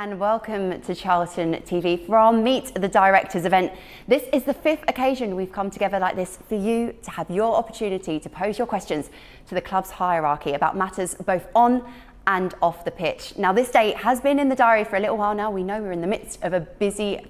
and welcome to Charlton TV for our Meet the Directors event. This is the 5th occasion we've come together like this for you to have your opportunity to pose your questions to the club's hierarchy about matters both on and off the pitch. Now, this day has been in the diary for a little while now. We know we're in the midst of a busy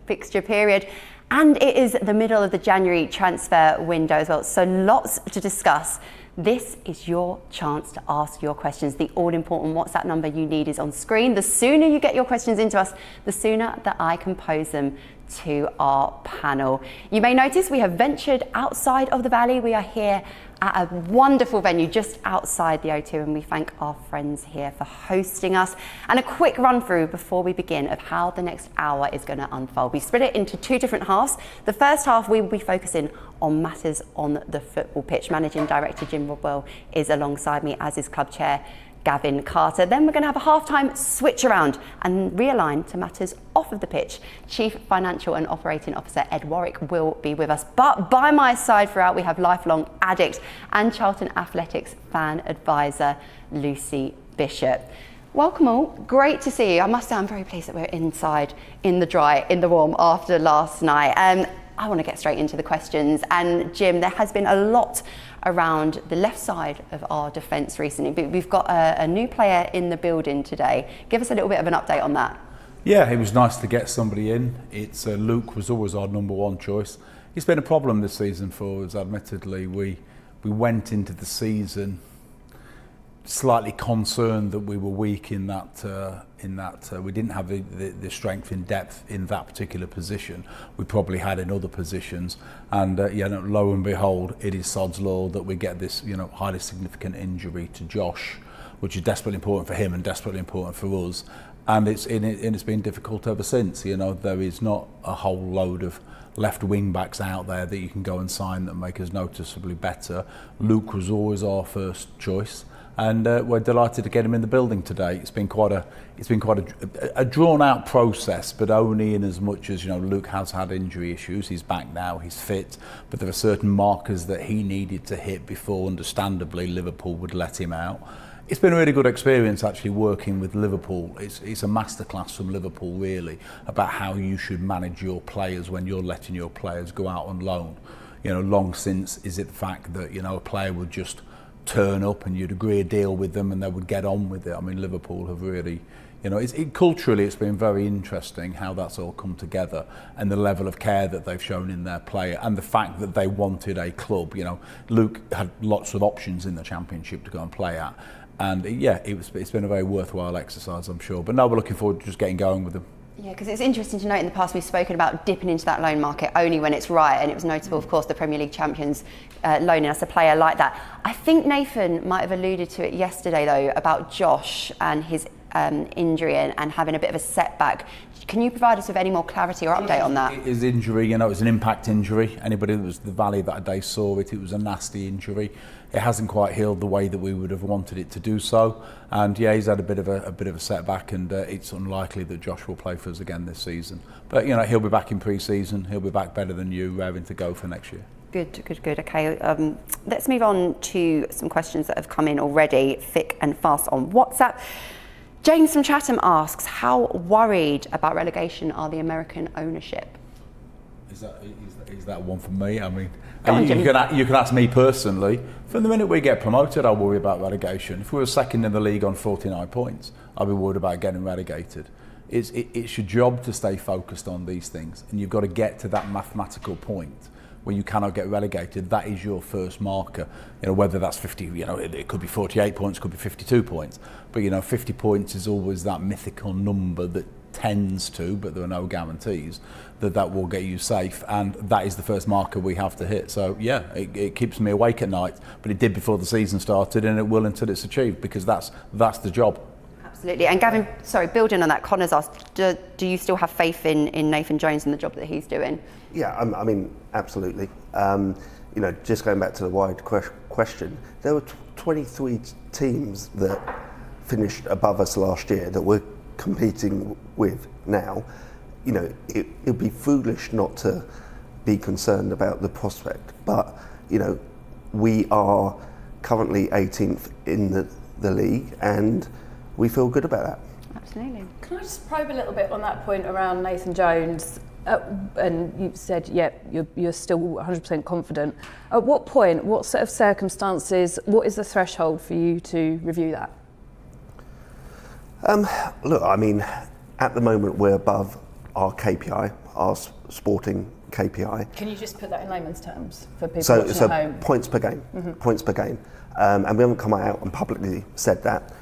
fixture period, and it is the middle of the January transfer window as well, so lots to discuss. This is your chance to ask your questions. The all-important WhatsApp number you need is on screen. The sooner you get your questions into us, the sooner that I can pose them to our panel. You may notice we have ventured outside of the Valley. We are here at a wonderful venue just outside the O2, and we thank our friends here for hosting us. And a quick run through before we begin of how the next hour is going to unfold. We split it into two different halves. The first half we will be focusing on matters on the football pitch. Managing Director Jim Rodwell is alongside me, as is Club Chair Gavin Carter. Then we're going to have a half-time switch around and realign to matters off of the pitch. Chief Financial and Operating Officer Ed Warwick will be with us. But by my side throughout, we have lifelong addict and Charlton Athletics fan advisor Lucy Bishop. Welcome all, great to see you. I must say I'm very pleased that we're inside, in the dry, in the warm after last night. I want to get straight into the questions. And Jim, there has been a lot around the left side of our defence recently. We've got a new player in the building today. Give us a little bit of an update on that. Yeah, it was nice to get somebody in. It's Luke was always our number one choice. It's been a problem this season for us, admittedly. We went into the season slightly concerned that we were weak in that we didn't have the strength in depth in that particular position. We probably had in other positions, and lo and behold, it is sod's law that we get this highly significant injury to Josh, which is desperately important for him and desperately important for us. And it's been difficult ever since. There is not a whole load of left wing backs out there that you can go and sign that make us noticeably better. Luke was always our first choice, and we're delighted to get him in the building today. It's been quite a drawn out process, but only in as much as Luke has had injury issues. He's back now, he's fit, but there are certain markers that he needed to hit before, understandably, Liverpool would let him out. It's been a really good experience actually working with Liverpool. It's a masterclass from Liverpool really about how you should manage your players when you're letting your players go out on loan. Long since is it the fact that a player would just turn up and you'd agree a deal with them and they would get on with it. I mean, Liverpool have really, culturally it's been very interesting how that's all come together, and the level of care that they've shown in their player, and the fact that they wanted a club. Luke had lots of options in the Championship to go and play at, and it's been a very worthwhile exercise, I'm sure. But now we're looking forward to just getting going with them. Yeah, because it's interesting to note in the past we've spoken about dipping into that loan market only when it's right, and it was notable, of course, the Premier League champions loaning us a player like that. I think Nathan might have alluded to it yesterday, though, about Josh and his injury and having a bit of a setback. Can you provide us with any more clarity or update on that? His injury, it was an impact injury. Anybody that was the Valley that day saw it. It was a nasty injury. It hasn't quite healed the way that we would have wanted it to do so. And he's had a bit of a setback, and it's unlikely that Josh will play for us again this season. But he'll be back in pre-season. He'll be back better than you, raring to go for next year. Good. Okay, let's move on to some questions that have come in already, thick and fast on WhatsApp. James from Chatham asks, how worried about relegation are the American ownership? Is that one for me? I mean, you can ask me personally. From the minute we get promoted, I worry about relegation. If we were second in the league on 49 points, I'd be worried about getting relegated. It's your job to stay focused on these things, and you've got to get to that mathematical point where you cannot get relegated. That is your first marker. Whether that's 50, it could be 48 points, could be 52 points. But 50 points is always that mythical number that tends to, but there are no guarantees, that will get you safe. And that is the first marker we have to hit. So it keeps me awake at night, but it did before the season started, and it will until it's achieved, because that's the job. Absolutely. And Gavin, building on that, Connor's asked, do you still have faith in Nathan Jones and the job that he's doing? Yeah, I mean, absolutely. Just going back to the wide question, there were 23 teams that finished above us last year that we're competing with now. It would be foolish not to be concerned about the prospect, but we are currently 18th in the league, and we feel good about that. Absolutely. Can I just probe a little bit on that point around Nathan Jones? And you said, you're still 100% confident. At what point, what set of circumstances, what is the threshold for you to review that? Look, I mean, at the moment we're above our KPI, our sporting KPI. Can you just put that in layman's terms for people watching at home? Points per game, points per game. And we haven't come out and publicly said that.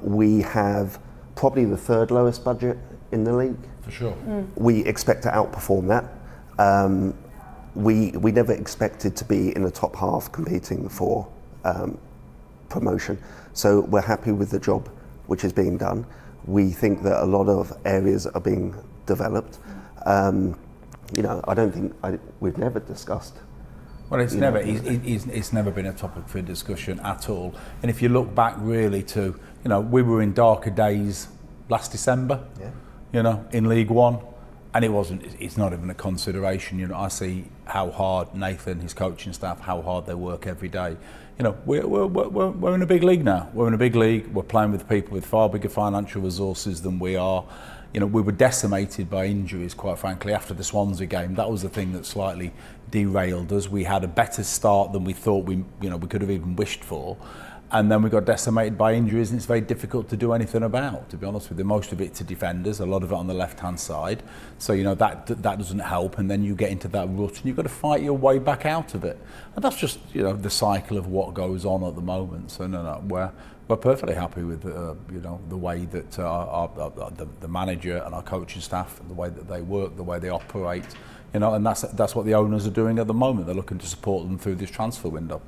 We have probably the third lowest budget in the league. For sure. We expect to outperform that. We never expected to be in the top half competing for promotion. So we're happy with the job which is being done. We think that a lot of areas are being developed. I don't think we've never discussed. Well, it's never been a topic for discussion at all. And if you look back really to, we were in darker days last December. In League One, and it's not even a consideration. I see how hard Nathan, his coaching staff, how hard they work every day. We're in a big league now. We're in a big league. We're playing with people with far bigger financial resources than we are. We were decimated by injuries, quite frankly, after the Swansea game. That was the thing that slightly derailed us. We had a better start than we thought we could have even wished for. And then we got decimated by injuries, and it's very difficult to do anything about, to be honest with you. Most of it to defenders, a lot of it on the left-hand side. So, that doesn't help, and then you get into that rut, and you've got to fight your way back out of it. And that's just, the cycle of what goes on at the moment. So, we're perfectly happy with, the way that the manager and our coaching staff, the way that they work, the way they operate, and that's what the owners are doing at the moment. They're looking to support them through this transfer window.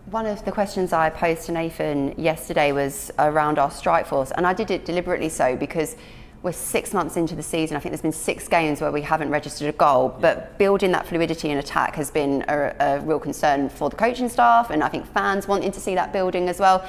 One of the questions I posed to Nathan yesterday was around our strike force, and I did it deliberately so because we're 6 months into the season. I think there's been 6 games where we haven't registered a goal, but building that fluidity in attack has been a real concern for the coaching staff, and I think fans wanting to see that building as well.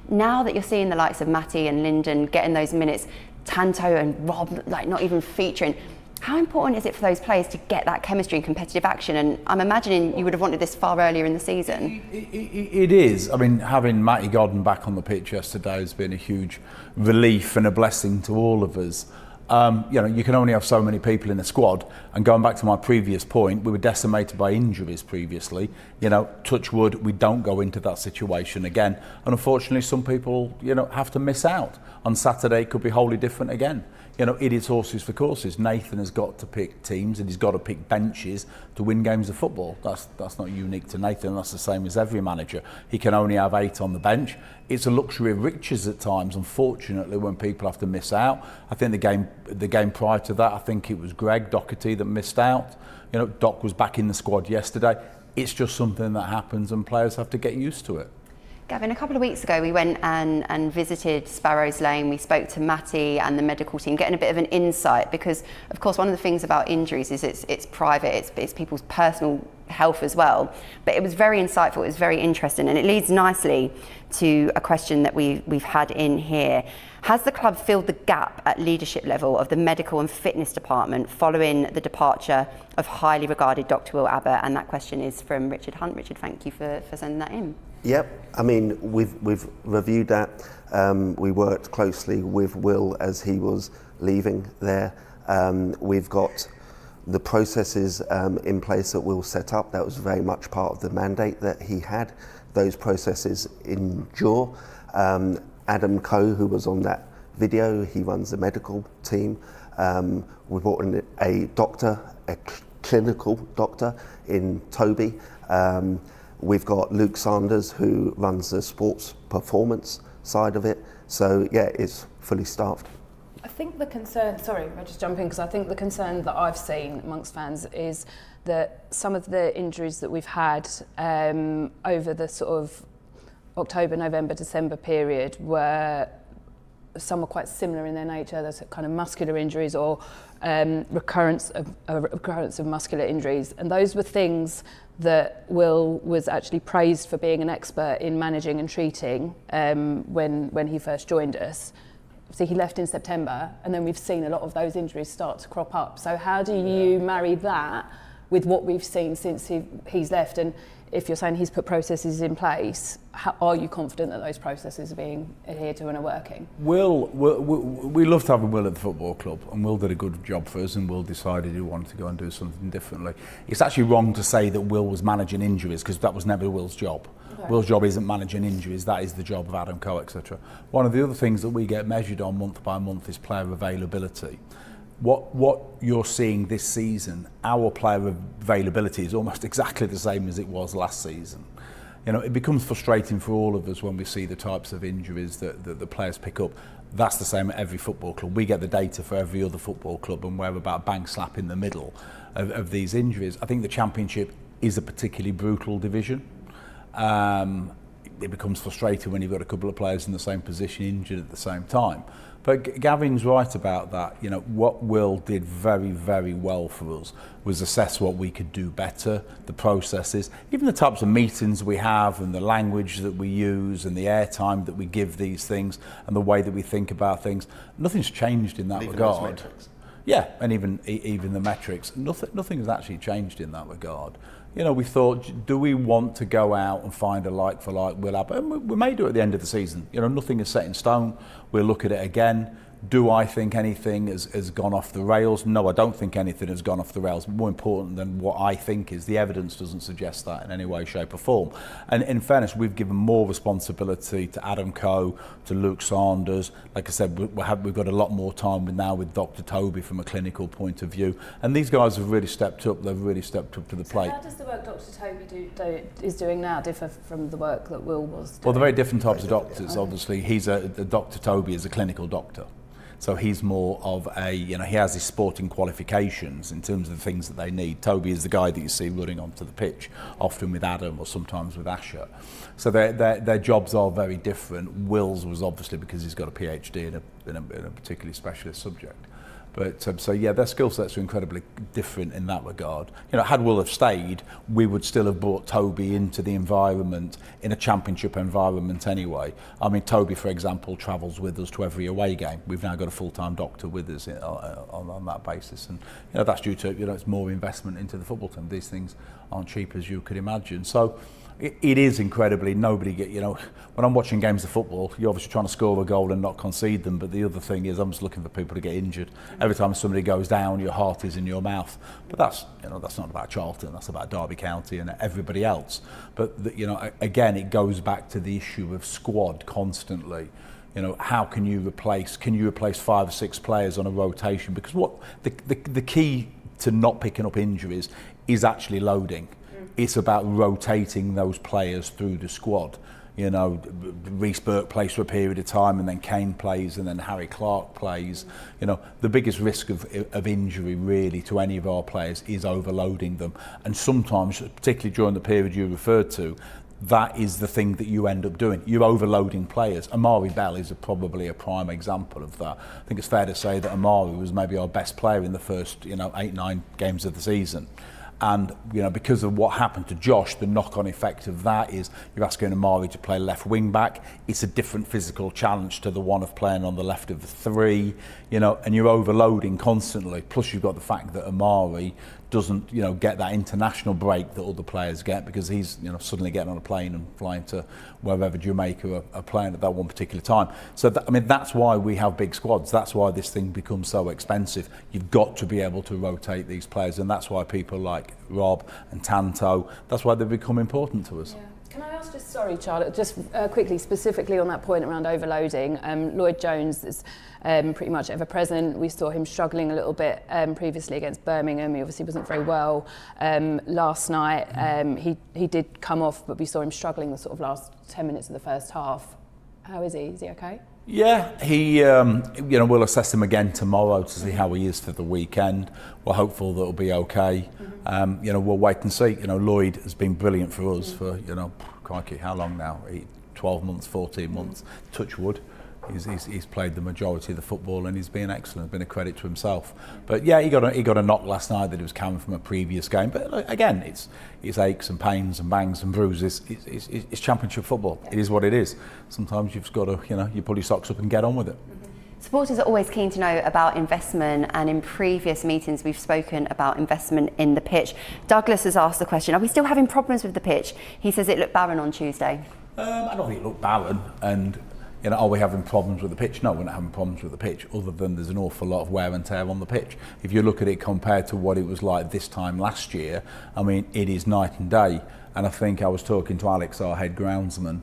Now that you're seeing the likes of Matty and Lyndon getting those minutes, Tanto and Rob not even featuring, how important is it for those players to get that chemistry and competitive action? And I'm imagining you would have wanted this far earlier in the season. It is. I mean, having Matty Godden back on the pitch yesterday has been a huge relief and a blessing to all of us. You can only have so many people in a squad. And going back to my previous point, we were decimated by injuries previously. Touch wood, we don't go into that situation again. And unfortunately, some people, have to miss out. On Saturday, it could be wholly different again. It is horses for courses. Nathan has got to pick teams, and he's got to pick benches to win games of football. That's not unique to Nathan. That's the same as every manager. He can only have 8 on the bench. It's a luxury of riches at times, unfortunately, when people have to miss out. I think the game prior to that, I think it was Greg Doherty that missed out. Doc was back in the squad yesterday. It's just something that happens, and players have to get used to it. Gavin, a couple of weeks ago we went and visited Sparrows Lane. We spoke to Matty and the medical team, getting a bit of an insight, because of course one of the things about injuries is it's private, it's people's personal health as well. But it was very insightful, it was very interesting, and it leads nicely to a question that we've had in here. Has the club filled the gap at leadership level of the medical and fitness department following the departure of highly regarded Dr. Will Abbott? And that question is from Richard Hunt. Richard, thank you for sending that in. Yep, I mean, we've reviewed that. We worked closely with Will as he was leaving there. We've got the processes in place that Will set up. That was very much part of the mandate that he had. Those processes endure. Adam Coe, who was on that video, he runs the medical team. We brought in a doctor, a clinical doctor in Toby. We've got Luke Sanders, who runs the sports performance side of it. So yeah, it's fully staffed. I think the concern, sorry, I'll just jump in, because I think the concern that I've seen amongst fans is that some of the injuries that we've had over the sort of October, November, December period some were quite similar in their nature. There's kind of muscular injuries or recurrence of muscular injuries, and those were things that Will was actually praised for being an expert in managing and treating when he first joined us. So he left in September, and then we've seen a lot of those injuries start to crop up. So how do you marry that with what we've seen since he's left? And if you're saying he's put processes in place, are you confident that those processes are being adhered to and are working? We loved having Will at the football club, and Will did a good job for us, and Will decided he wanted to go and do something differently. It's actually wrong to say that Will was managing injuries, because that was never Will's job. Okay. Will's job isn't managing injuries, that is the job of Adam Coe, etc. One of the other things that we get measured on month by month is player availability. What you're seeing this season, our player availability is almost exactly the same as it was last season. You know, it becomes frustrating for all of us when we see the types of injuries that the players pick up. That's the same at every football club. We get the data for every other football club, and we're about bang slap in the middle of these injuries. I think the Championship is a particularly brutal division. It becomes frustrating when you've got a couple of players in the same position injured at the same time. But Gavin's right about that. You know, what Will did very, very well for us was assess what we could do better, the processes, even the types of meetings we have and the language that we use and the airtime that we give these things and the way that we think about things. Nothing's changed in that regard. Yeah, and even the metrics. Nothing has actually changed in that regard. You know, we thought, do we want to go out and find a like for like Will Abbott? And we may do it at the end of the season. You know, nothing is set in stone. We'll look at it again. Do I think anything has gone off the rails? No, I don't think anything has gone off the rails. More important than what I think is the evidence doesn't suggest that in any way, shape or form. And in fairness, we've given more responsibility to Adam Coe, to Luke Sanders. Like I said, we've got a lot more time now with Dr. Toby from a clinical point of view. And these guys have really stepped up. They've really stepped up to the plate. How does the work Dr. Toby is doing now differ from the work that Will was doing? Well, they're very different types of doctors. Obviously, Dr. Toby is a clinical doctor. So he's more of a, you know, he has his sporting qualifications in terms of the things that they need. Toby is the guy that you see running onto the pitch, often with Adam or sometimes with Asher. So their jobs are very different. Will's was obviously because he's got a PhD in a particularly specialist subject. But so yeah, their skill sets are incredibly different in that regard. You know, had Will have stayed, we would still have brought Toby into the environment, in a Championship environment anyway. I mean, Toby, for example, travels with us to every away game. We've now got a full-time doctor with us on that basis, and you know that's due to, you know, it's more investment into the football team. These things aren't cheap as you could imagine. So it is incredibly, nobody get, you know, when I'm watching games of football, you're obviously trying to score a goal and not concede them, but the other thing is I'm just looking for people to get injured. Every time somebody goes down, your heart is in your mouth. But that's, you know, that's not about Charlton, that's about Derby County and everybody else. But, you know, again, it goes back to the issue of squad constantly. You know, how can you replace 5 or 6 players on a rotation? Because what the key to not picking up injuries is actually loading. It's about rotating those players through the squad. You know, Reece Burke plays for a period of time, and then Kane plays, and then Harry Clark plays. You know, the biggest risk of injury really to any of our players is overloading them. And sometimes, particularly during the period you referred to, that is the thing that you end up doing. You're overloading players. Amari Bell is probably a prime example of that. I think it's fair to say that Amari was maybe our best player in the first, 8-9 games of the season. And, because of what happened to Josh, the knock-on effect of that is you're asking Amari to play left wing-back. It's a different physical challenge to the one of playing on the left of the 3, and you're overloading constantly. Plus you've got the fact that Amari doesn't, get that international break that other players get because he's, suddenly getting on a plane and flying to wherever Jamaica are playing at that one particular time. So, that's why we have big squads. That's why this thing becomes so expensive. You've got to be able to rotate these players, and that's why people like Rob and Tanto, that's why they've become important to us. Yeah. Can I ask just, sorry Charlotte, just quickly, specifically on that point around overloading, Lloyd Jones is pretty much ever present. We saw him struggling a little bit previously against Birmingham. He obviously wasn't very well last night. He did come off, but we saw him struggling the sort of last 10 minutes of the first half. How is he? Is he okay? Yeah, he, we'll assess him again tomorrow to see how he is for the weekend. We're hopeful that it'll be okay. Mm-hmm. We'll wait and see. Lloyd has been brilliant for us for, crikey, how long now? 12 months, 14 months. Touch wood. He's played the majority of the football and he's been excellent, been a credit to himself. But yeah, he got a knock last night that he was carrying from a previous game. But again, it's aches and pains and bangs and bruises. It's Championship football. It is what it is. Sometimes you've just got to, you pull your socks up and get on with it. Supporters are always keen to know about investment, and in previous meetings we've spoken about investment in the pitch. Douglas has asked the question, are we still having problems with the pitch? He says it looked barren on Tuesday. I don't think it looked barren, and are we having problems with the pitch? No, we're not having problems with the pitch, other than there's an awful lot of wear and tear on the pitch. If you look at it compared to what it was like this time last year, I mean, it is night and day. And I think I was talking to Alex, our head groundsman,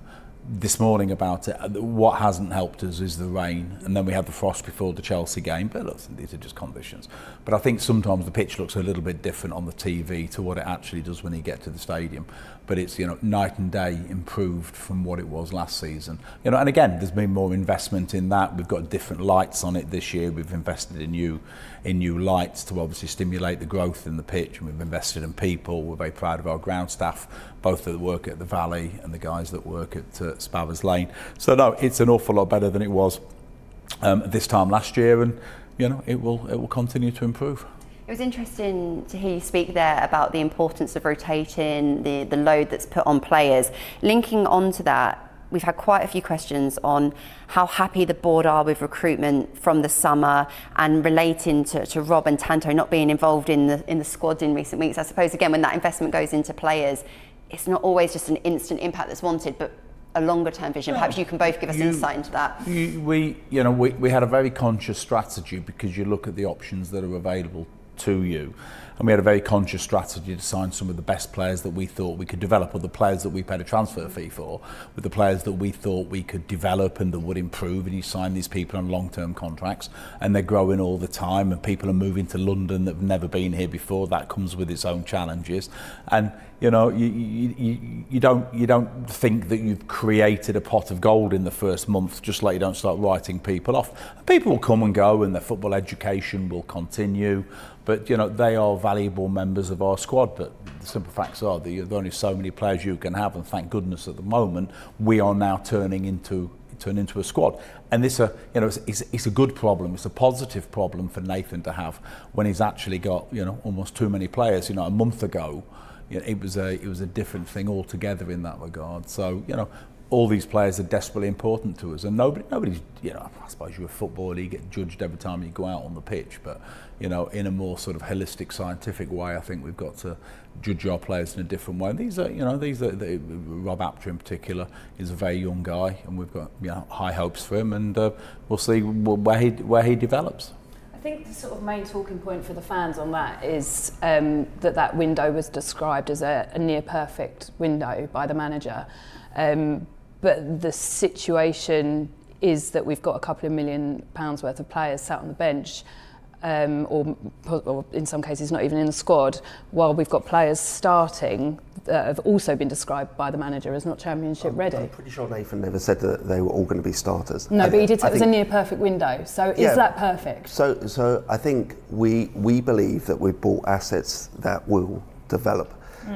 this morning about it. What hasn't helped us is the rain, and then we had the frost before the Chelsea game. But look, these are just conditions. But I think sometimes the pitch looks a little bit different on the TV to what it actually does when you get to the stadium. But it's night and day improved from what it was last season. And again, there's been more investment in that. We've got different lights on it this year. We've invested in new lights to obviously stimulate the growth in the pitch, and we've invested in people. We're very proud of our ground staff, both that work at the Valley and the guys that work at Spavers Lane. So no, it's an awful lot better than it was this time last year, and it will continue to improve. It was interesting to hear you speak there about the importance of rotating, the load that's put on players. Linking on to that, we've had quite a few questions on how happy the board are with recruitment from the summer, and relating to Rob and Tanto not being involved in the squad in recent weeks. I suppose, again, when that investment goes into players, it's not always just an instant impact that's wanted, but a longer term vision. Perhaps you can both give us insight into that. We had a very conscious strategy, because you look at the options that are available to you, and we had a very conscious strategy to sign some of the best players that we thought we could develop, or the players that we paid a transfer fee for, with the players that we thought we could develop and that would improve. And you sign these people on long-term contracts, and they're growing all the time, and people are moving to London that have never been here before. That comes with its own challenges, and you don't think that you've created a pot of gold in the first month, just like you don't start writing people off. People will come and go, and their football education will continue, but they are valuable members of our squad. But the simple facts are that there's only so many players you can have, and thank goodness at the moment we are now turning into a squad. And this it's a good problem. It's a positive problem for Nathan to have, when he's actually got almost too many players. A month ago, it was a different thing altogether in that regard. So all these players are desperately important to us, and nobody's I suppose you're a footballer, you get judged every time you go out on the pitch, but in a more sort of holistic, scientific way, I think we've got to judge our players in a different way. These are Rob Apter in particular is a very young guy, and we've got high hopes for him, and we'll see where he develops. I think the sort of main talking point for the fans on that is that window was described as a near perfect window by the manager. But the situation is that we've got a couple of £1 million worth of players sat on the bench, or in some cases not even in the squad, while we've got players starting that have also been described by the manager as not championship ready. I'm pretty sure Nathan never said that they were all going to be starters. No, but he did say it was a near perfect window. So is that perfect? So I think we believe that we've bought assets that will develop.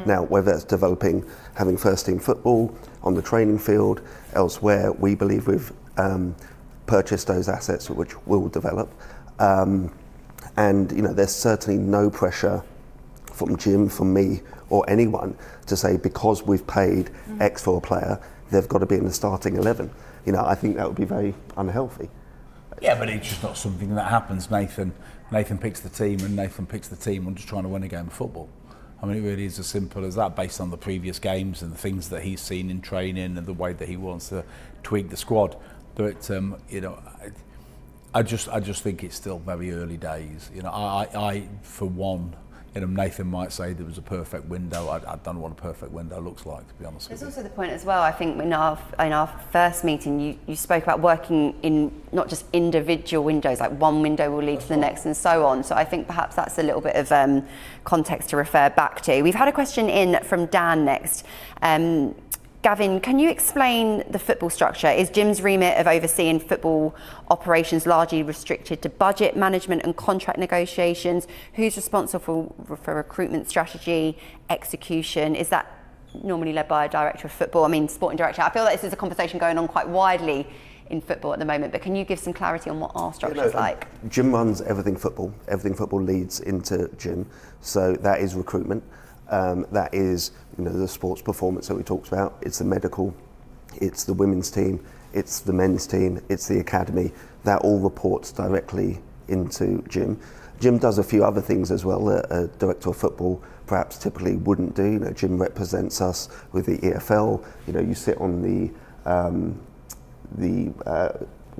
Now, whether it's developing, having first team football on the training field, elsewhere, we believe we've purchased those assets which will develop. And there's certainly no pressure from Jim, from me, or anyone to say because we've paid X for a player, they've got to be in the starting 11. I think that would be very unhealthy. Yeah, but it's just not something that happens. Nathan picks the team, and Nathan picks the team on just trying to win a game of football. I mean, it really is as simple as that, based on the previous games and the things that he's seen in training and the way that he wants to tweak the squad. But I just think it's still very early days. I for one, Nathan might say there was a perfect window. I don't know what a perfect window looks like, to be honest with you. There's also the point as well, I think in our first meeting you spoke about working in not just individual windows, like one window will lead to the next and so on. So I think perhaps that's a little bit of context to refer back to. We've had a question in from Dan next. Gavin, can you explain the football structure? Is Jim's remit of overseeing football operations largely restricted to budget management and contract negotiations? Who's responsible for recruitment strategy, execution? Is that normally led by a director of football? I mean, sporting director. I feel like this is a conversation going on quite widely in football at the moment, but can you give some clarity on what our structure is like? Jim runs everything football. Everything football leads into Jim. So that is recruitment. That is, the sports performance that we talked about. It's the medical, it's the women's team, it's the men's team, it's the academy. that all reports directly into Jim. Jim does a few other things as well that a director of football perhaps typically wouldn't do. You know, Jim represents us with the EFL. You know, you sit on the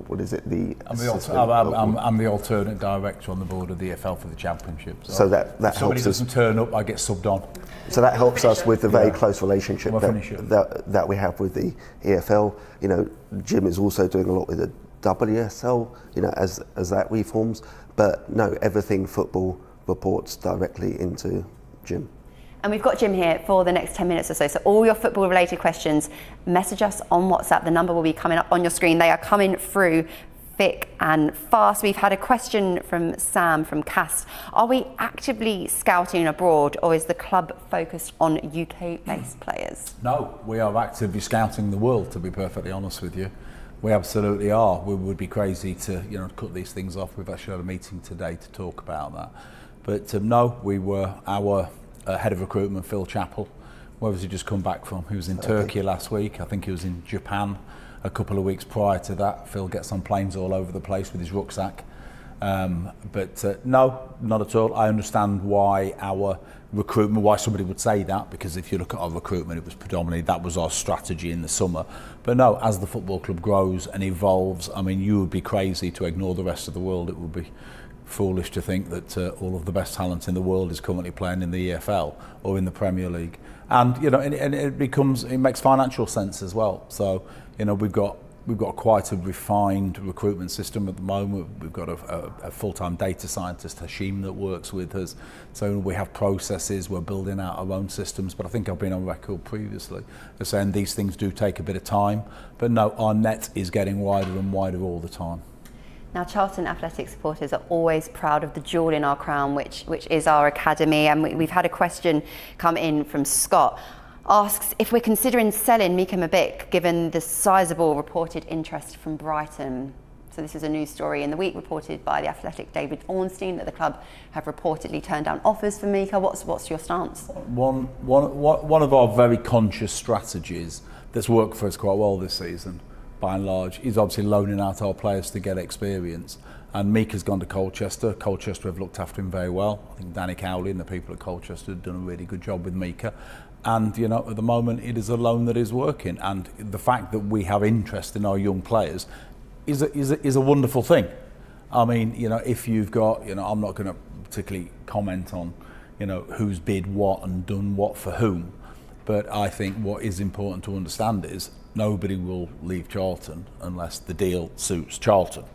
what is it? I'm the alternate director on the board of the EFL for the Championship. So that if somebody helps us. doesn't turn up, I get subbed on. So that helps us with the very close relationship We'll that we have with the EFL. You know, Jim is also doing a lot with the WSL, you know, as that reforms. But no, everything football reports directly into Jim. And we've got Jim here for the next 10 minutes or so. So all your football related questions, message us on WhatsApp. The number will be coming up on your screen. They are coming through thick and fast. We've had a question from Sam from Cast. Are we actively scouting abroad, or is the club focused on UK-based players? No, we are actively scouting the world, to be perfectly honest with you. We absolutely are. We would be crazy to, you know, cut these things off. We've actually had a meeting today to talk about that. But no, our head of recruitment, Phil Chappell, where has he just come back from? He was in Turkey last week. I think he was in Japan a couple of weeks prior to that. Phil gets on planes all over the place with his rucksack. But no, not at all. I understand why our recruitment, why somebody would say that, because if you look at our recruitment, it was predominantly, that was our strategy in the summer. But no, as the football club grows and evolves, I mean, you would be crazy to ignore the rest of the world. It would be foolish to think that all of the best talent in the world is currently playing in the EFL or in the Premier League. And, you know, and it makes financial sense as well. So, you know, we've got quite a refined recruitment system at the moment. We've got a full-time data scientist, Hashim, that works with us. So we have processes, we're building out our own systems, but I think I've been on record previously as saying these things do take a bit of time. But no, our net is getting wider and wider all the time. Now, Charlton Athletic supporters are always proud of the jewel in our crown, which is our academy. And we've had a question come in from Scott. Asks if we're considering selling Mika Mabik given the sizable reported interest from Brighton. So this is a news story in the week reported by the Athletic David Ornstein that the club have reportedly turned down offers for Mika. What's your stance? One of our very conscious strategies that's worked for us quite well this season, by and large, is obviously loaning out our players to get experience. And Mika's gone to Colchester. Colchester have looked after him very well. I think Danny Cowley and the people at Colchester have done a really good job with Mika. And, you know, at the moment it is a loan that is working. And the fact that we have interest in our young players is a wonderful thing. I mean, you know, if you've got, you know, I'm not going to particularly comment on, you know, who's bid what and done what for whom. But I think what is important to understand is nobody will leave Charlton unless the deal suits Charlton.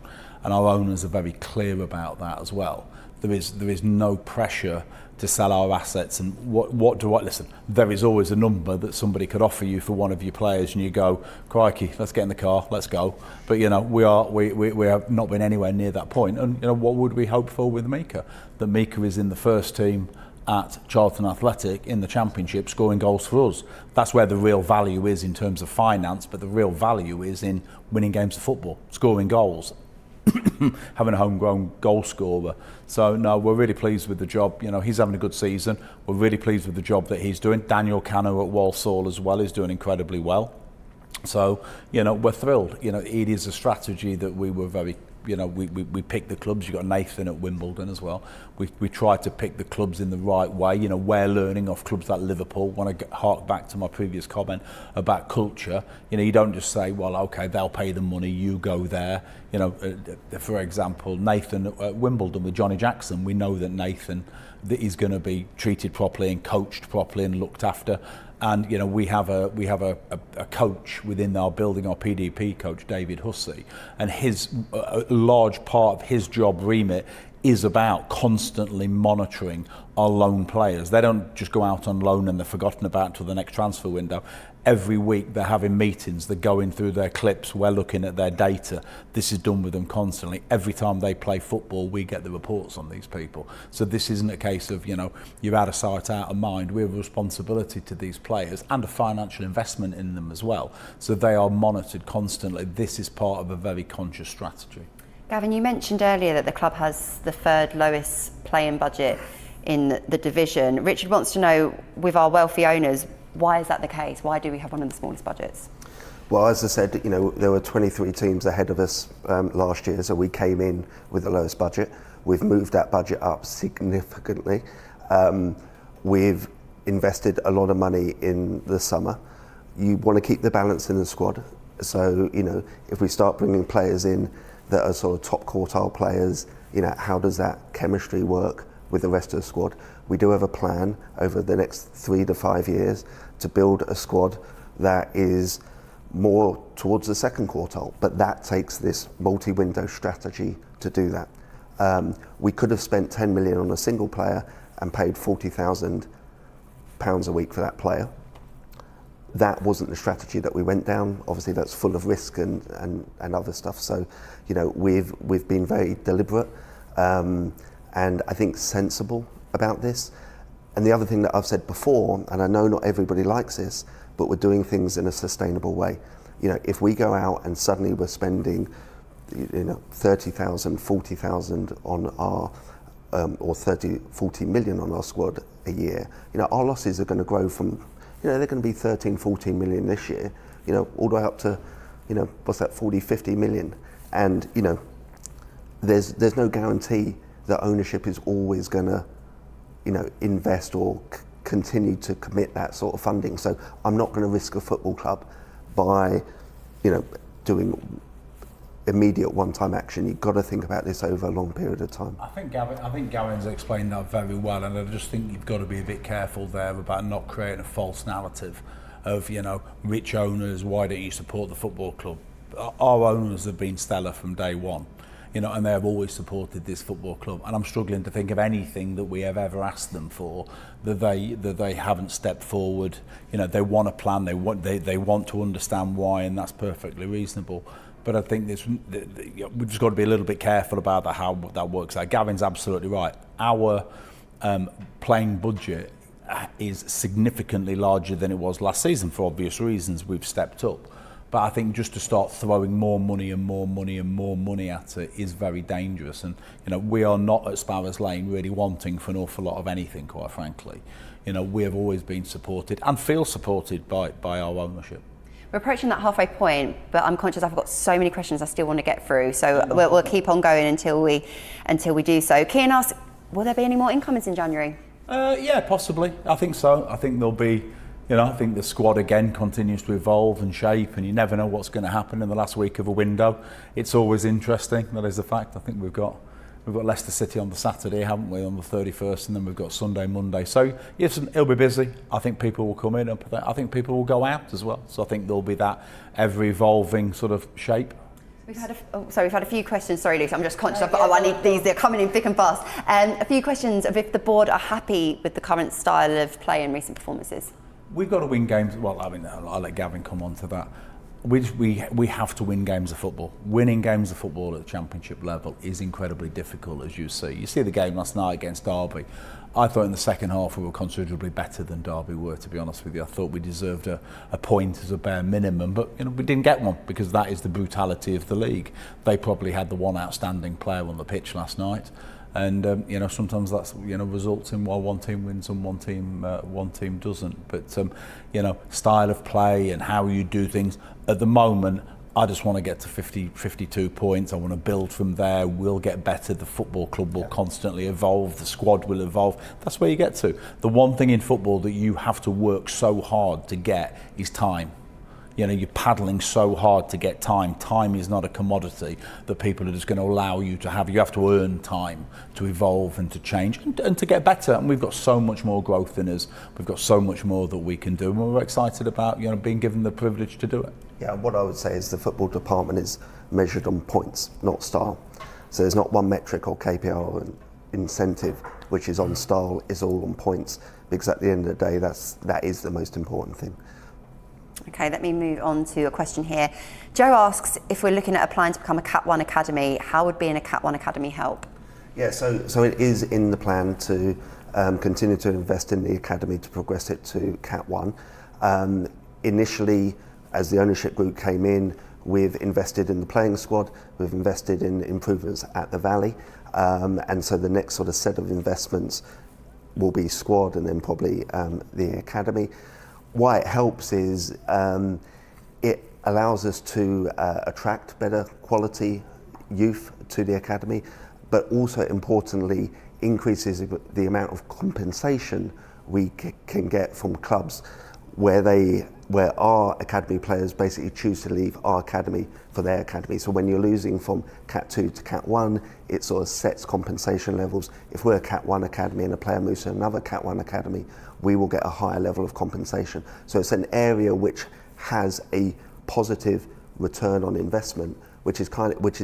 And our owners are very clear about that as well. There is no pressure to sell our assets. And listen, there is always a number that somebody could offer you for one of your players and you go, crikey, let's get in the car, let's go. But, you know, we have not been anywhere near that point. And, you know, what would we hope for with Mika? That Mika is in the first team at Charlton Athletic in the Championship scoring goals for us. That's where the real value is in terms of finance, but the real value is in winning games of football, scoring goals, having a homegrown goal scorer. So no, we're really pleased with the job. You know, he's having a good season. We're really pleased with the job that he's doing. Daniel Cano at Walsall as well is doing incredibly well. So, you know, we're thrilled. You know, it is a strategy that we were very, you know, we picked the clubs. You've got Nathan at Wimbledon as well. We tried to pick the clubs in the right way. You know, we're learning off clubs like Liverpool. Want to hark back to my previous comment about culture. You know, you don't just say, well, okay, they'll pay the money, you go there. You know, for example, Nathan at Wimbledon with Johnny Jackson, we know that Nathan is going to be treated properly and coached properly and looked after. And, you know, we have a coach within our building, our PDP coach, David Hussey, and a large part of his job remit is about constantly monitoring our loan players. They don't just go out on loan and they're forgotten about until the next transfer window. Every week they're having meetings, they're going through their clips, we're looking at their data. This is done with them constantly. Every time they play football, we get the reports on these people. So this isn't a case of, you know, you're out of sight, out of mind. We have a responsibility to these players and a financial investment in them as well. So they are monitored constantly. This is part of a very conscious strategy. Gavin, you mentioned earlier that the club has the third lowest playing budget in the division. Richard wants to know, with our wealthy owners, why is that the case? Why do we have one of the smallest budgets? Well, as I said, there were 23 teams ahead of us last year, so we came in with the lowest budget. We've moved that budget up significantly. We've invested a lot of money in the summer. You want to keep the balance in the squad. So, if we start bringing players in that are sort of top quartile players, how does that chemistry work with the rest of the squad? We do have a plan over the next 3 to 5 years to build a squad that is more towards the second quartile, but that takes this multi-window strategy to do that. We could have spent 10 million on a single player and paid £40,000 a week for that player. That wasn't the strategy that we went down. Obviously, that's full of risk and other stuff. So, we've been very deliberate and I think sensible about this. And the other thing that I've said before, and I know not everybody likes this, but we're doing things in a sustainable way. If we go out and suddenly we're spending, 30,000, 40,000 on our, or 40 million on our squad a year, our losses are going to grow from, they're going to be 13, 14 million this year, all the way up to, 40, 50 million. And, there's no guarantee that ownership is always going to, invest or continue to commit that sort of funding. So I'm not going to risk a football club by, doing immediate one-time action. You've got to think about this over a long period of time. I think Gavin's explained that very well, and I just think you've got to be a bit careful there about not creating a false narrative of, rich owners, why don't you support the football club? Our owners have been stellar from day one. And they have always supported this football club. And I'm struggling to think of anything that we have ever asked them for that they haven't stepped forward. They want a plan. They want to understand why, and that's perfectly reasonable. But I think we've just got to be a little bit careful about how that works out. Gavin's absolutely right. Our playing budget is significantly larger than it was last season for obvious reasons. We've stepped up. But I think just to start throwing more money and more money and more money at it is very dangerous. And, we are not at Sparrows Lane really wanting for an awful lot of anything, quite frankly. We have always been supported and feel supported by our ownership. We're approaching that halfway point, but I'm conscious I've got so many questions I still want to get through. So we'll keep on going until we do so. Kian asks, will there be any more incomings in January? Yeah, possibly. I think so. I think there'll be... I think the squad again continues to evolve and shape, and you never know what's going to happen in the last week of a window. It's always interesting. That is the fact. I think we've got Leicester City on the Saturday, haven't we, on the 31st, and then we've got Sunday, Monday. So yes, it'll be busy. I think people will come in, and I think people will go out as well. So I think there'll be that ever-evolving sort of shape. We've had a few questions. Sorry, Lucy, I'm just conscious. I need these. They're coming in thick and fast. A few questions of if the board are happy with the current style of play and recent performances. We've got to win games. Well, I'll let Gavin come on to that. We have to win games of football. Winning games of football at the Championship level is incredibly difficult, as you see. You see the game last night against Derby. I thought in the second half we were considerably better than Derby were, to be honest with you. I thought we deserved a point as a bare minimum, but we didn't get one because that is the brutality of the league. They probably had the one outstanding player on the pitch last night. And sometimes that's results in one team wins and one team doesn't. But style of play and how you do things at the moment, I just want to get to 52 points. I want to build from there. We'll get better. The football club will constantly evolve. The squad will evolve. That's where you get to. The one thing in football that you have to work so hard to get is time. You're paddling so hard to get time. Time is not a commodity that people are just going to allow you to have. You have to earn time to evolve and to change and to get better. And we've got so much more growth in us. We've got so much more that we can do. And we're excited about being given the privilege to do it. Yeah, what I would say is the football department is measured on points, not style. So there's not one metric or KPI or incentive which is on style, is all on points. Because at the end of the day, that is the most important thing. Okay, let me move on to a question here. Joe asks, if we're looking at applying to become a Cat 1 academy, how would being a Cat 1 academy help? Yeah, so it is in the plan to continue to invest in the academy to progress it to Cat 1. Initially, as the ownership group came in, we've invested in the playing squad, we've invested in improvements at the Valley, and so the next sort of set of investments will be squad and then probably the academy. Why it helps is it allows us to attract better quality youth to the academy, but also importantly increases the amount of compensation we can get from clubs where our academy players basically choose to leave our academy for their academy. So when you're losing from Cat 2 to Cat 1, it sort of sets compensation levels. If we're a Cat 1 academy and a player moves to another Cat 1 academy, we will get a higher level of compensation. So it's an area which has a positive return on investment, which is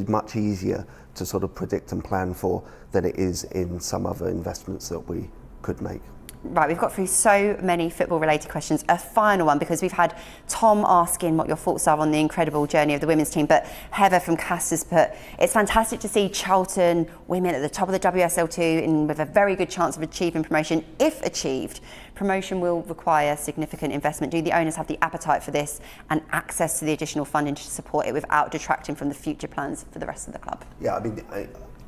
much easier to sort of predict and plan for than it is in some other investments that we could make. Right, we've got through so many football-related questions. A final one, because we've had Tom asking what your thoughts are on the incredible journey of the women's team, but Heather from Caster's put, it's fantastic to see Charlton women at the top of the WSL2 and with a very good chance of achieving promotion. If achieved, promotion will require significant investment. Do the owners have the appetite for this and access to the additional funding to support it without detracting from the future plans for the rest of the club? Yeah, I mean,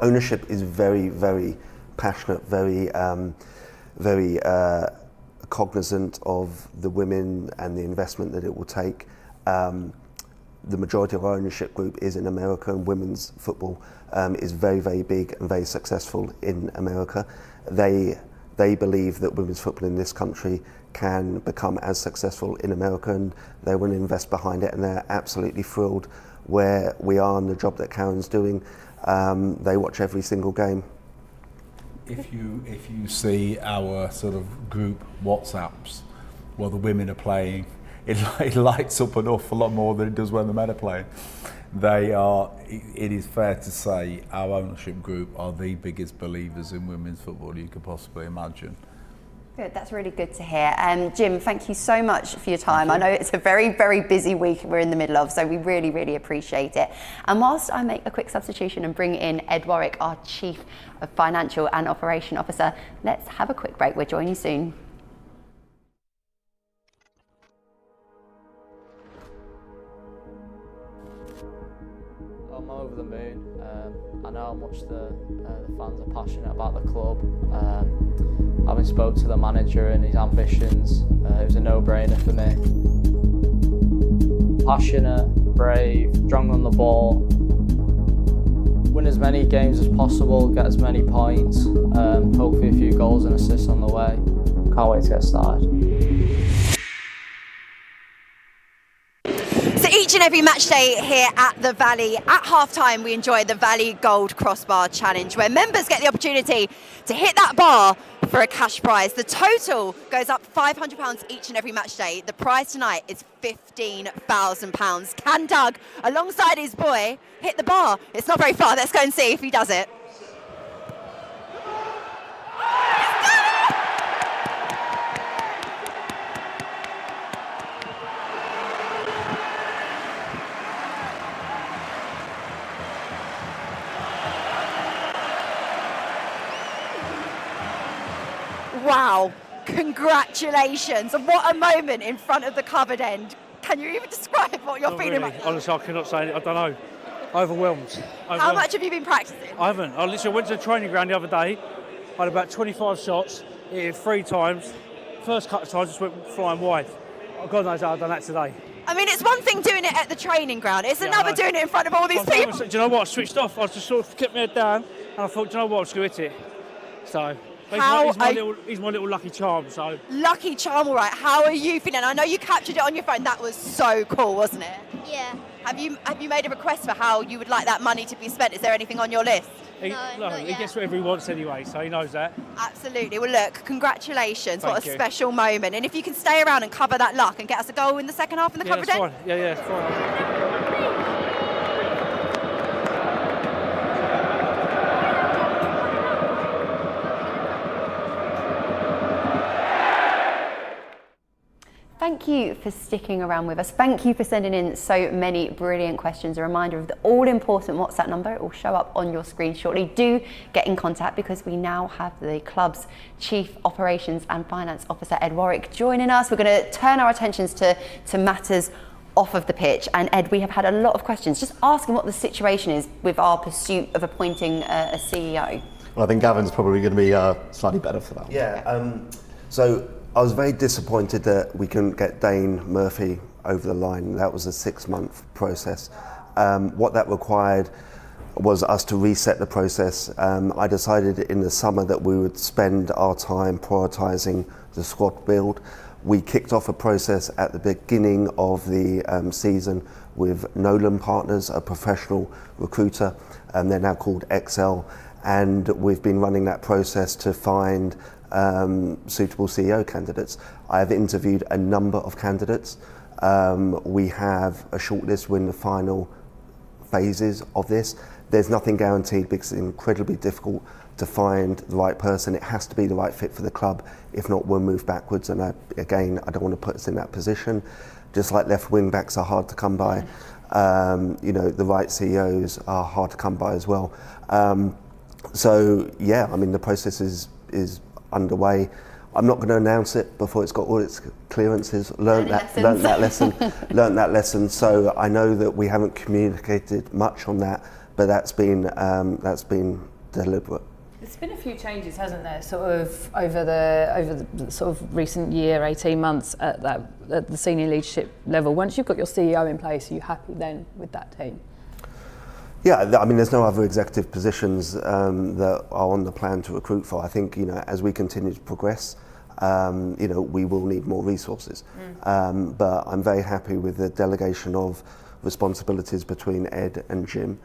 ownership is very, very passionate, very cognizant of the women and the investment that it will take. The majority of our ownership group is in America, and women's football is very, very big and very successful in America. They believe that women's football in this country can become as successful in America, and they want to invest behind it, and they're absolutely thrilled where we are and the job that Karen's doing. They watch every single game. If you see our sort of group WhatsApps while the women are playing, it lights up an awful lot more than it does when the men are playing. It is fair to say our ownership group are the biggest believers in women's football you could possibly imagine. Good, that's really good to hear. Jim, thank you so much for your time. I know it's a very, very busy week we're in the middle of, so we really, really appreciate it. And whilst I make a quick substitution and bring in Ed Warwick, our Chief of Financial and Operation Officer, let's have a quick break. We'll join you soon. I'm over the moon. I know how much the fans are passionate about the club. Having spoke to the manager and his ambitions, it was a no-brainer for me. Passionate, brave, strong on the ball. Win as many games as possible, get as many points. Hopefully a few goals and assists on the way. Can't wait to get started. Each and every match day here at the Valley, at half-time we enjoy the Valley Gold Crossbar Challenge, where members get the opportunity to hit that bar for a cash prize. The total goes up £500 each and every match day. The prize tonight is £15,000. Can Doug, alongside his boy, hit the bar? It's not very far. Let's go and see if he does it. Wow, congratulations. And what a moment in front of the covered end. Can you even describe what you're feeling really. like? Honestly, I cannot say it. I don't know. Overwhelmed. How much have you been practicing? I haven't. I literally went to the training ground the other day. I had about 25 shots, hit it 3 times. First couple of times just went flying wide. God knows how I've done that today. I mean, it's one thing doing it at the training ground. It's another doing it in front of all these people. Do you know what? I switched off. I just sort of kept my head down and I thought, do you know what? I'm just going to hit it. So... He's my little lucky charm. So lucky charm, all right. How are you feeling? I know you captured it on your phone. That was so cool, wasn't it? Yeah. Have you made a request for how you would like that money to be spent? Is there anything on your list? He gets whatever he wants anyway, so he knows that. Absolutely. Well, look, congratulations. Thank what a you. special moment. And if you can stay around and cover that luck and get us a goal in the second half in the covered end. Fine. Yeah, fine. Thank you for sticking around with us. Thank you for sending in so many brilliant questions. A reminder of the all-important WhatsApp number. It will show up on your screen shortly. Do get in contact because we now have the club's Chief Operations and Finance Officer, Ed Warwick, joining us. We're going to turn our attentions to matters off of the pitch. And Ed, we have had a lot of questions just asking what the situation is with our pursuit of appointing a CEO. Well, I think Gavin's probably going to be slightly better for that. Yeah, so I was very disappointed that we couldn't get Dane Murphy over the line. That was a 6-month process. What that required was us to reset the process. I decided in the summer that we would spend our time prioritising the squad build. We kicked off a process at the beginning of the season with Nolan Partners, a professional recruiter. They're now called XL, and we've been running that process to find suitable CEO candidates. I have interviewed a number of candidates. We have a shortlist. We're in the final phases of this. There's nothing guaranteed because it's incredibly difficult to find the right person. It has to be the right fit for the club. If not, we'll move backwards. And I don't want to put us in that position. Just like left wing backs are hard to come by, the right CEOs are hard to come by as well. The process is underway. I'm not going to announce it before it's got all its clearances. Learned that lesson. So I know that we haven't communicated much on that, but that's been deliberate. There's been a few changes, hasn't there, sort of over the sort of recent year, 18 months at the senior leadership level. Once you've got your CEO in place, are you happy then with that team? Yeah, there's no other executive positions that are on the plan to recruit for. I think, as we continue to progress, we will need more resources. But I'm very happy with the delegation of responsibilities between Ed and Jim.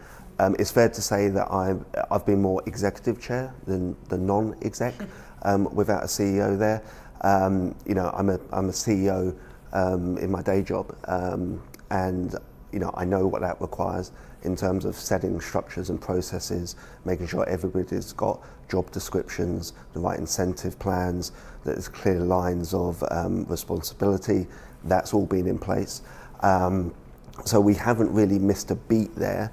It's fair to say that I've been more executive chair than the non-exec without a CEO there. I'm a CEO in my day job, and I know what that requires in terms of setting structures and processes, making sure everybody's got job descriptions, the right incentive plans, that there's clear lines of responsibility. That's all been in place. So we haven't really missed a beat there.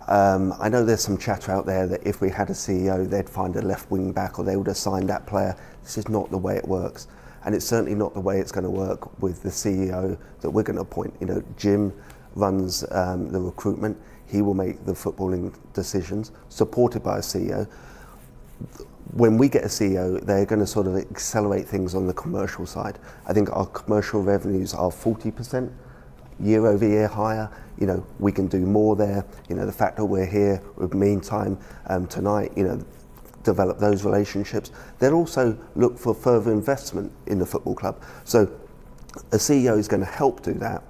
I know there's some chatter out there that if we had a CEO, they'd find a left wing back or they would assign that player. This is not the way it works. And it's certainly not the way it's going to work with the CEO that we're going to appoint. Jim runs the recruitment. He will make the footballing decisions, supported by a CEO. When we get a CEO, they're going to sort of accelerate things on the commercial side. I think our commercial revenues are 40% year over year higher. We can do more there. The fact that we're here with Meantime tonight, develop those relationships. They'll also look for further investment in the football club. So a CEO is going to help do that,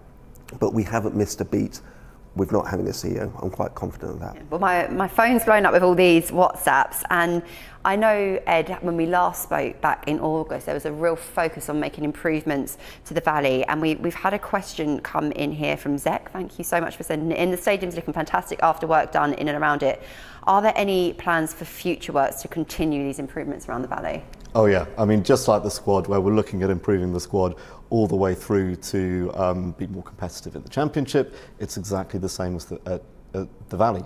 but we haven't missed a beat with not having a CEO. I'm quite confident of that. Yeah, well, my phone's blown up with all these WhatsApps, and I know, Ed, when we last spoke back in August, there was a real focus on making improvements to the Valley, and we've had a question come in here from Zek. Thank you so much for sending it in. The stadium's looking fantastic after work done in and around it. Are there any plans for future works to continue these improvements around the Valley? Oh yeah, just like the squad, where we're looking at improving the squad all the way through to be more competitive in the Championship, it's exactly the same as at the Valley.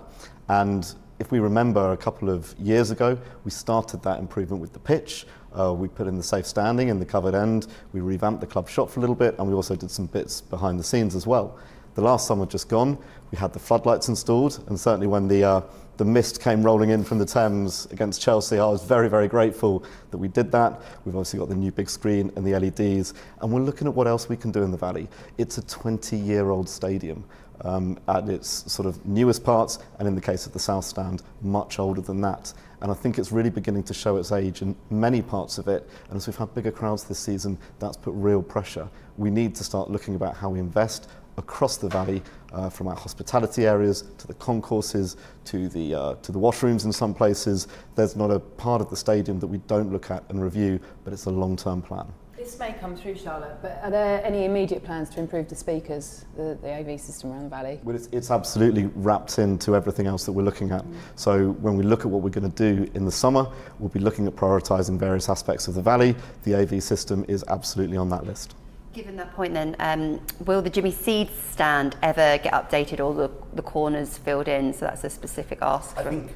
And if we remember a couple of years ago, we started that improvement with the pitch. We put in the safe standing in the covered end, we revamped the club shop for a little bit, and we also did some bits behind the scenes as well. The last summer just gone, we had the floodlights installed, and certainly when the mist came rolling in from the Thames against Chelsea, I was very, very grateful that we did that. We've obviously got the new big screen and the LEDs, and we're looking at what else we can do in the Valley. It's a 20-year-old stadium at its sort of newest parts, and in the case of the South Stand, much older than that. And I think it's really beginning to show its age in many parts of it. And as we've had bigger crowds this season, that's put real pressure. We need to start looking about how we invest across the Valley, from our hospitality areas to the concourses to the washrooms in some places. There's not a part of the stadium that we don't look at and review, but it's a long-term plan. This may come through, Charlotte, but are there any immediate plans to improve the speakers, the AV system around the Valley? Well, it's absolutely wrapped into everything else that we're looking at. So when we look at what we're going to do in the summer, we'll be looking at prioritising various aspects of the Valley. The AV system is absolutely on that list. Given that point then, will the Jimmy Seed stand ever get updated or the corners filled in? So that's a specific ask. I think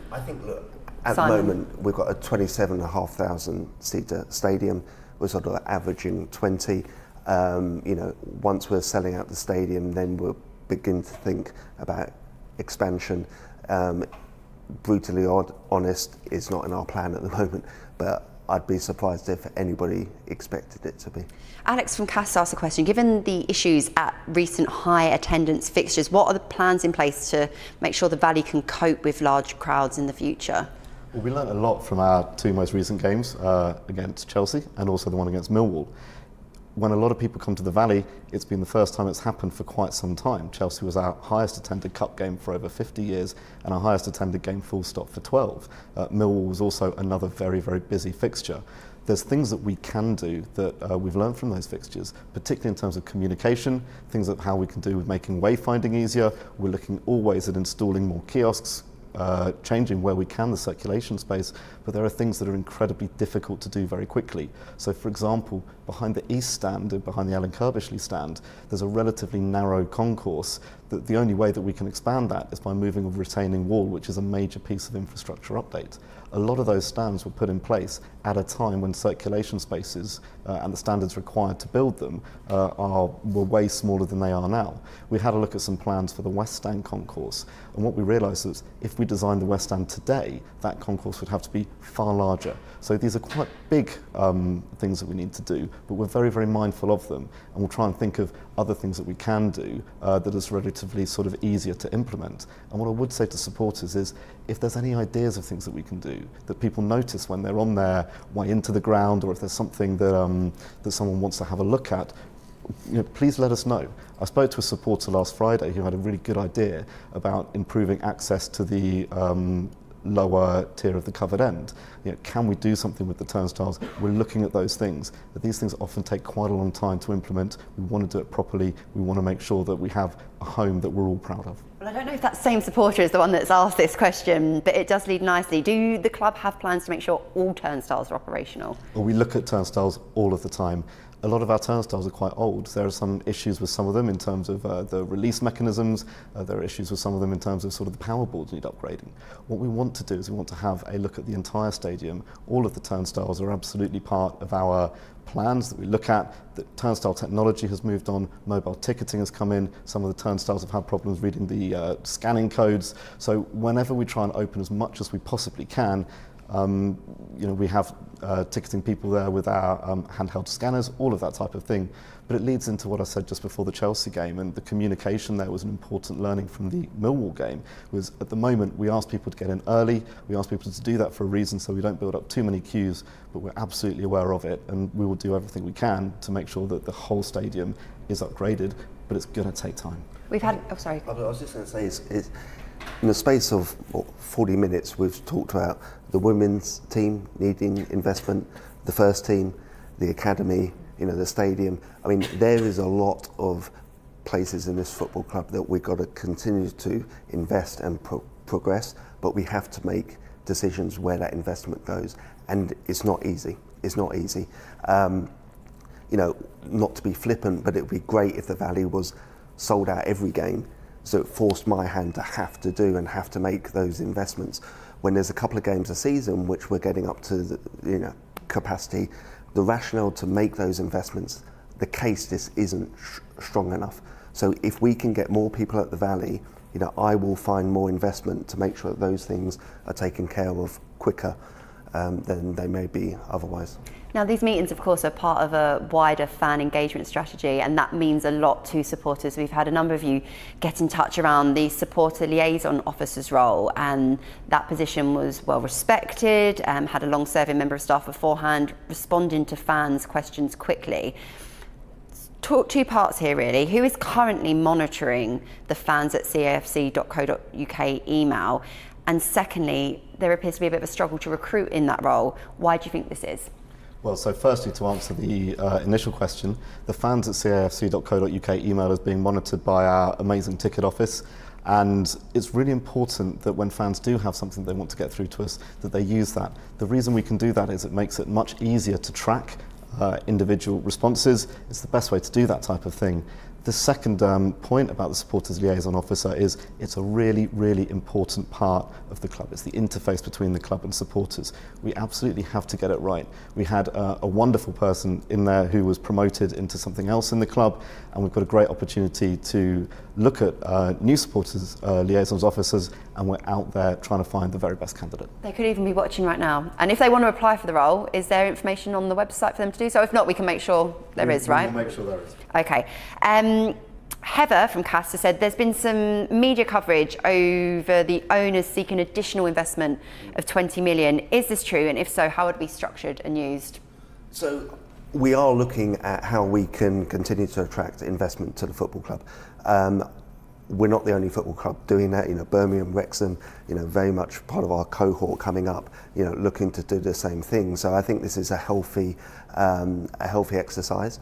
look, at Simon. The moment we've got a 27,500 seater stadium. We're sort of averaging 20. Once we're selling out the stadium, then we'll begin to think about expansion. Brutally honest, it's not in our plan at the moment, but I'd be surprised if anybody expected it to be. Alex from Cass asked a question. Given the issues at recent high attendance fixtures, what are the plans in place to make sure the Valley can cope with large crowds in the future? Well, we learnt a lot from our two most recent games against Chelsea and also the one against Millwall. When a lot of people come to the Valley, it's been the first time it's happened for quite some time. Chelsea was our highest attended cup game for over 50 years and our highest attended game full stop for 12. Millwall was also another very, very busy fixture. There's things that we can do that we've learned from those fixtures, particularly in terms of communication, things of how we can do with making wayfinding easier. We're looking always at installing more kiosks, changing where we can the circulation space, but there are things that are incredibly difficult to do very quickly. So for example, behind the east stand, behind the Alan Kirbishley stand, there's a relatively narrow concourse. The only way that we can expand that is by moving a retaining wall, which is a major piece of infrastructure update. A lot of those stands were put in place at a time when circulation spaces and the standards required to build them were way smaller than they are now. We had a look at some plans for the West Stand concourse, and what we realised was if we designed the West Stand today, that concourse would have to be far larger. So these are quite big things that we need to do, but we're very, very mindful of them, and we'll try and think of other things that we can do that is relatively sort of easier to implement. And what I would say to supporters is, if there's any ideas of things that we can do that people notice when they're on their way into the ground, or if there's something that that someone wants to have a look at, please let us know. I spoke to a supporter last Friday who had a really good idea about improving access to the lower tier of the covered end. Can we do something with the turnstiles? We're looking at those things, but these things often take quite a long time to implement. We want to do it properly. We want to make sure that we have a home that we're all proud of. Well, I don't know if that same supporter is the one that's asked this question, but it does lead nicely. Do the club have plans to make sure all turnstiles are operational? Well, we look at turnstiles all of the time. A lot of our turnstiles are quite old. There are some issues with some of them in terms of the release mechanisms. There are issues with some of them in terms of sort of the power boards need upgrading. What we want to do is we want to have a look at the entire stadium. All of the turnstiles are absolutely part of our plans that we look at. The turnstile technology has moved on, mobile ticketing has come in, some of the turnstiles have had problems reading the scanning codes. So whenever we try and open as much as we possibly can, we have ticketing people there with our handheld scanners, all of that type of thing. But it leads into what I said just before the Chelsea game, and the communication there was an important learning from the Millwall game. Was at the moment we ask people to get in early, we ask people to do that for a reason so we don't build up too many queues, but we're absolutely aware of it, and we will do everything we can to make sure that the whole stadium is upgraded, but it's going to take time. We've had, oh sorry. I was just going to say, it's in the space of 40 minutes, we've talked about the women's team needing investment, the first team, the academy, the stadium. I mean, there is a lot of places in this football club that we've got to continue to invest and progress, but we have to make decisions where that investment goes, and it's not easy. It's not easy. Not to be flippant, but it would be great if the Valley was sold out every game. So it forced my hand to have to do and have to make those investments. When there's a couple of games a season, which we're getting up to the capacity, the rationale to make those investments, the case just isn't strong enough. So if we can get more people at the Valley, I will find more investment to make sure that those things are taken care of quicker than they may be otherwise. Now, these meetings, of course, are part of a wider fan engagement strategy, and that means a lot to supporters. We've had a number of you get in touch around the supporter liaison officer's role, and that position was well respected, had a long-serving member of staff beforehand, responding to fans' questions quickly. Two parts here, really. Who is currently monitoring the fans at cafc.co.uk email? And secondly, there appears to be a bit of a struggle to recruit in that role. Why do you think this is? Well, so firstly, to answer the initial question, the fans at cafc.co.uk email is being monitored by our amazing ticket office, and it's really important that when fans do have something they want to get through to us, that they use that. The reason we can do that is it makes it much easier to track individual responses. It's the best way to do that type of thing. The second point about the supporters liaison officer is it's a really, really important part of the club. It's the interface between the club and supporters. We absolutely have to get it right. We had a wonderful person in there who was promoted into something else in the club, and we've got a great opportunity to look at new supporters liaisons officers, and we're out there trying to find the very best candidate. They could even be watching right now. And if they want to apply for the role, is there information on the website for them to do so? If not, we can make sure there is, right? We'll make sure there is. Okay. Heather from Castor said there's been some media coverage over the owners seeking additional investment of 20 million. Is this true? And if so, how would it be structured and used? So we are looking at how we can continue to attract investment to the football club. We're not the only football club doing that. Birmingham, Wrexham, very much part of our cohort coming up, looking to do the same thing. So I think this is a healthy exercise.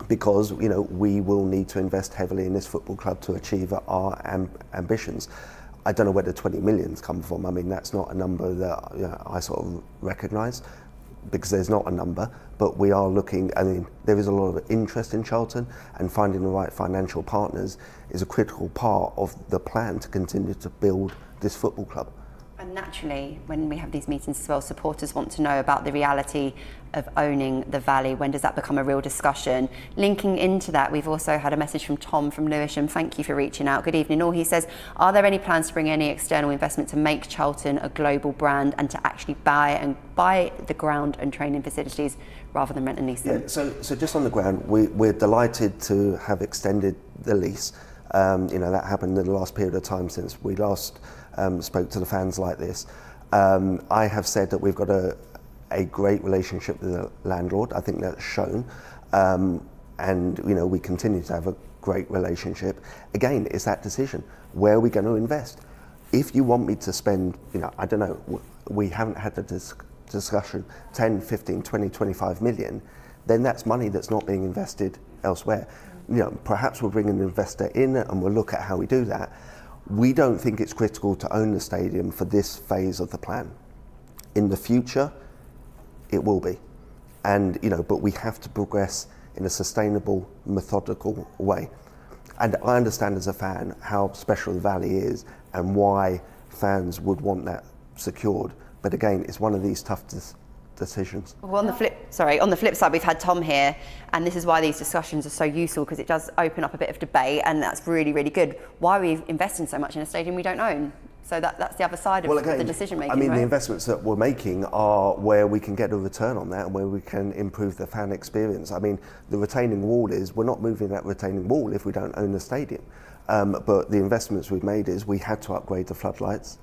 Because we will need to invest heavily in this football club to achieve our ambitions. I don't know where the 20 million's come from. I mean, that's not a number that I sort of recognise, because there's not a number. But we are looking. I mean, there is a lot of interest in Charlton, and finding the right financial partners is a critical part of the plan to continue to build this football club. And naturally, when we have these meetings as well, supporters want to know about the reality of owning the Valley. When does that become a real discussion? Linking into that, we've also had a message from Tom from Lewisham. Thank you for reaching out. Good evening all. He says, are there any plans to bring any external investment to make Charlton a global brand and to actually buy the ground and training facilities rather than rent and lease them? Yeah, so just on the ground, we're delighted to have extended the lease. That happened in the last period of time since we last spoke to the fans like this. I have said that we've got a great relationship with the landlord. I think that's shown, and we continue to have a great relationship. Again, it's that decision. Where are we going to invest? If you want me to spend, I don't know, we haven't had the discussion 10, 15, 20, 25 million, then that's money that's not being invested elsewhere. Perhaps we'll bring an investor in and we'll look at how we do that. We don't think it's critical to own the stadium for this phase of the plan. In the future, it will be. And, but we have to progress in a sustainable, methodical way. And I understand as a fan how special the Valley is and why fans would want that secured. But again, it's one of these tough decisions. Well, on the flip side, we've had Tom here, and this is why these discussions are so useful, because it does open up a bit of debate, and that's really, really good. Why are we investing so much in a stadium we don't own? So that's the other side of the decision making. I mean, right? The investments that we're making are where we can get a return on that and where we can improve the fan experience. I mean, the retaining wall we're not moving that retaining wall if we don't own the stadium. But the investments we've made is we had to upgrade the floodlights.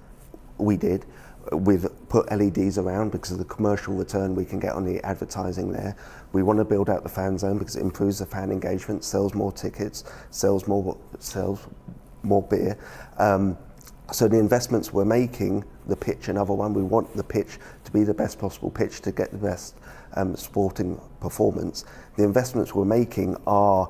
We did. We've put LEDs around because of the commercial return we can get on the advertising there. We want to build out the fan zone because it improves the fan engagement, sells more tickets, sells more beer. So the investments we're making, the pitch, another one, we want the pitch to be the best possible pitch to get the best sporting performance. The investments we're making are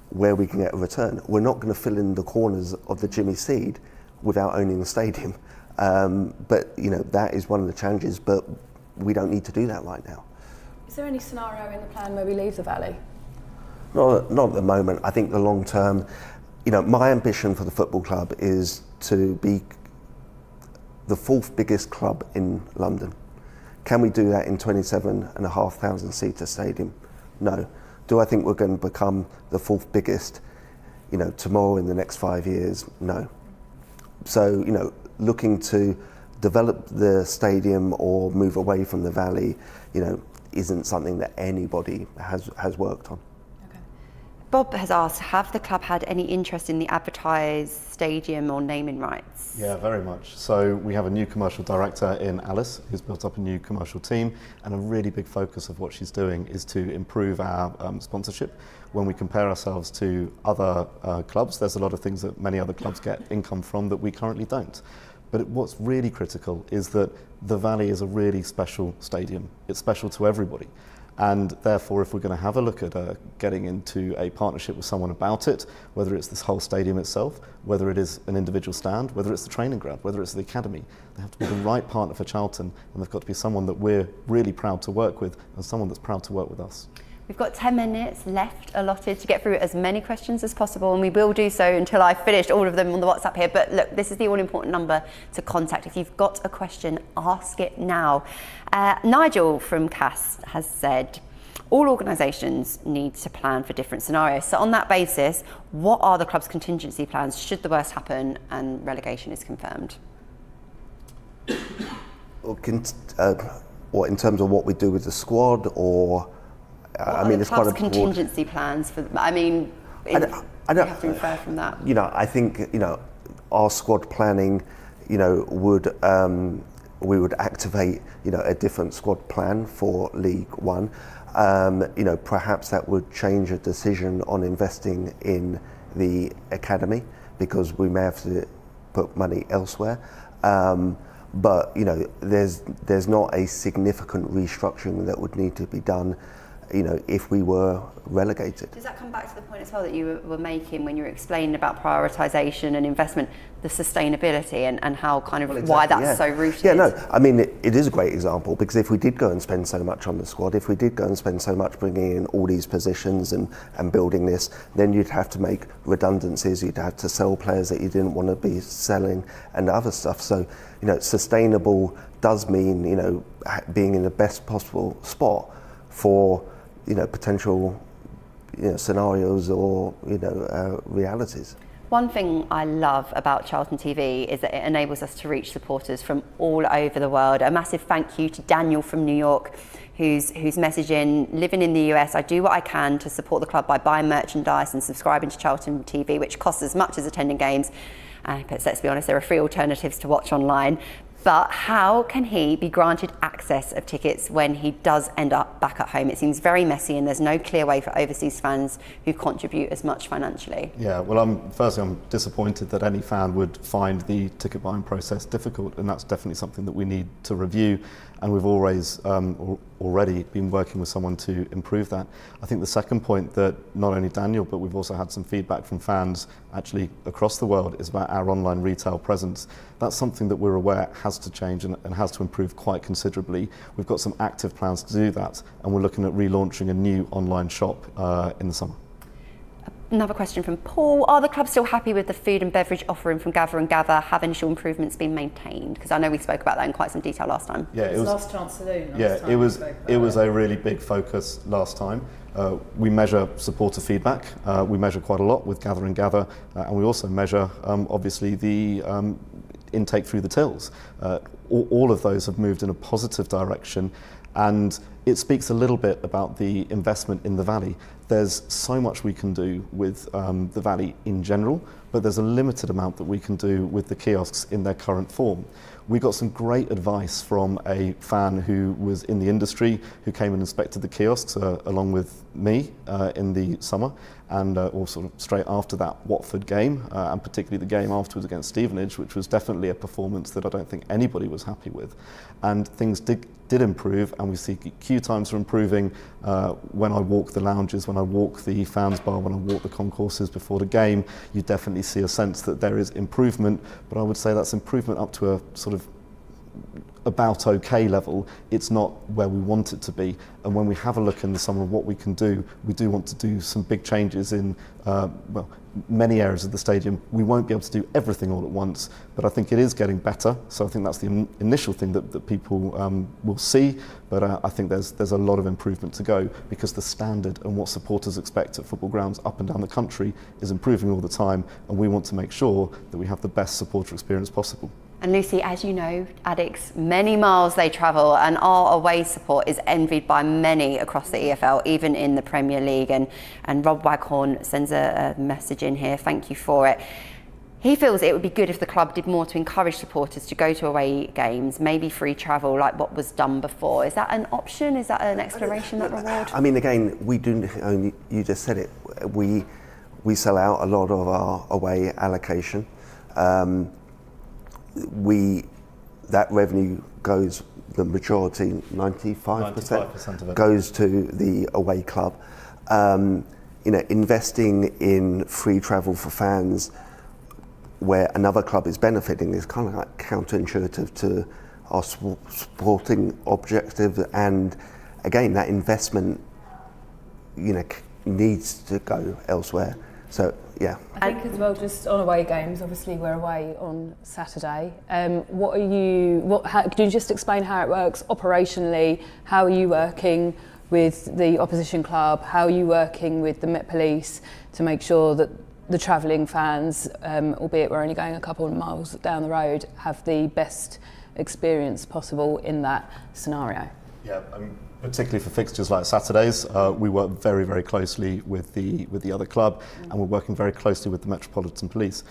where we can get a return. We're not going to fill in the corners of the Jimmy Seed without owning the stadium. But that is one of the challenges, but we don't need to do that right now. Is there any scenario in the plan where we leave the Valley? Not at the moment. I think the long term, my ambition for the football club is to be the fourth biggest club in London. Can we do that in 27,500 seater stadium? No. Do I think we're going to become the fourth biggest, tomorrow in the next 5 years? No. So, looking to develop the stadium or move away from the Valley, isn't something that anybody has worked on. Okay. Bob has asked, have the club had any interest in the advertised stadium or naming rights? Yeah, very much. So we have a new commercial director in Alice who's built up a new commercial team, and a really big focus of what she's doing is to improve our sponsorship. When we compare ourselves to other clubs, there's a lot of things that many other clubs get income from that we currently don't. But what's really critical is that the Valley is a really special stadium. It's special to everybody. And therefore, if we're going to have a look at getting into a partnership with someone about it, whether it's this whole stadium itself, whether it is an individual stand, whether it's the training ground, whether it's the academy, they have to be the right partner for Charlton, and they've got to be someone that we're really proud to work with and someone that's proud to work with us. We've got 10 minutes left allotted to get through as many questions as possible, and we will do so until I've finished all of them on the WhatsApp here. But look, this is the all-important number to contact. If you've got a question, ask it now. Nigel from CAS has said, all organisations need to plan for different scenarios. So on that basis, what are the club's contingency plans should the worst happen and relegation is confirmed? Or in terms of what we do with the squad, or I mean, it's quite a contingency plans for. I mean, I don't have to infer from that. You know, I think our squad planning, would we would activate a different squad plan for League One. Perhaps that would change a decision on investing in the academy because we may have to put money elsewhere. But there's not a significant restructuring that would need to be done, if we were relegated. Does that come back to the point as well that you were making when you were explaining about prioritisation and investment, the sustainability and how kind of why that's so rooted? Yeah, no, I mean, it is a great example because if we did go and spend so much on the squad, if we did go and spend so much bringing in all these positions and building this, then you'd have to make redundancies, you'd have to sell players that you didn't want to be selling and other stuff. So, sustainable does mean, being in the best possible spot for, potential scenarios or realities. One thing I love about Charlton TV is that it enables us to reach supporters from all over the world. A massive thank you to Daniel from New York, who's messaging, living in the US, I do what I can to support the club by buying merchandise and subscribing to Charlton TV, which costs as much as attending games. But let's be honest, there are free alternatives to watch online. But how can he be granted access of tickets when he does end up back at home? It seems very messy and there's no clear way for overseas fans who contribute as much financially. Yeah, well, I'm disappointed that any fan would find the ticket buying process difficult, and that's definitely something that we need to review, and we've always already been working with someone to improve that. I think the second point that not only Daniel, but we've also had some feedback from fans actually across the world is about our online retail presence. That's something that we're aware has to change and has to improve quite considerably. We've got some active plans to do that, and we're looking at relaunching a new online shop in the summer. Another question from Paul. Are the club still happy with the food and beverage offering from Gather and Gather? Have initial improvements been maintained? Because I know we spoke about that in quite some detail last time. Yeah, it was last chance saloon. It was a really big focus last time. We measure supporter feedback. We measure quite a lot with Gather and Gather, and we also measure obviously the intake through the tills. All of those have moved in a positive direction, and it speaks a little bit about the investment in the Valley. There's so much we can do with the Valley in general, but there's a limited amount that we can do with the kiosks in their current form. We got some great advice from a fan who was in the industry, who came and inspected the kiosks along with me in the summer, and or sort of straight after that Watford game, and particularly the game afterwards against Stevenage, which was definitely a performance that I don't think anybody was happy with. And things did improve, and we see queue times are improving when I walk the lounges, when I walk the fans bar, when I walk the concourses before the game. You definitely see a sense that there is improvement, but I would say that's improvement up to a sort of about okay level. It's not where we want it to be, and when we have a look in the summer of what we can do, we do want to do some big changes in many areas of the stadium. We won't be able to do everything all at once, but I think it is getting better, so I think that's the initial thing that people will see, but I think there's a lot of improvement to go, because the standard and what supporters expect at football grounds up and down the country is improving all the time, and we want to make sure that we have the best supporter experience possible. And Lucy, as you know, addicts, many miles they travel, and our away support is envied by many across the EFL, even in the Premier League. And Rob Waghorn sends a message in here, thank you for it. He feels it would be good if the club did more to encourage supporters to go to away games, maybe free travel like what was done before. Is that an option? Is that an exploration, that reward? I mean, again, we do, you just said it, we sell out a lot of our away allocation. That revenue goes, the majority, 95% of it goes to the away club. Investing in free travel for fans where another club is benefiting is kind of like counterintuitive to our sporting objective, and again, that investment needs to go elsewhere. So yeah. I think as well, just on away games, obviously we're away on Saturday. Could you just explain how it works operationally? How are you working with the opposition club? How are you working with the Met Police to make sure that the travelling fans, albeit we're only going a couple of miles down the road, have the best experience possible in that scenario? Yeah, particularly for fixtures like Saturdays, we work very, very closely with the other club, and we're working very closely with the Metropolitan Police.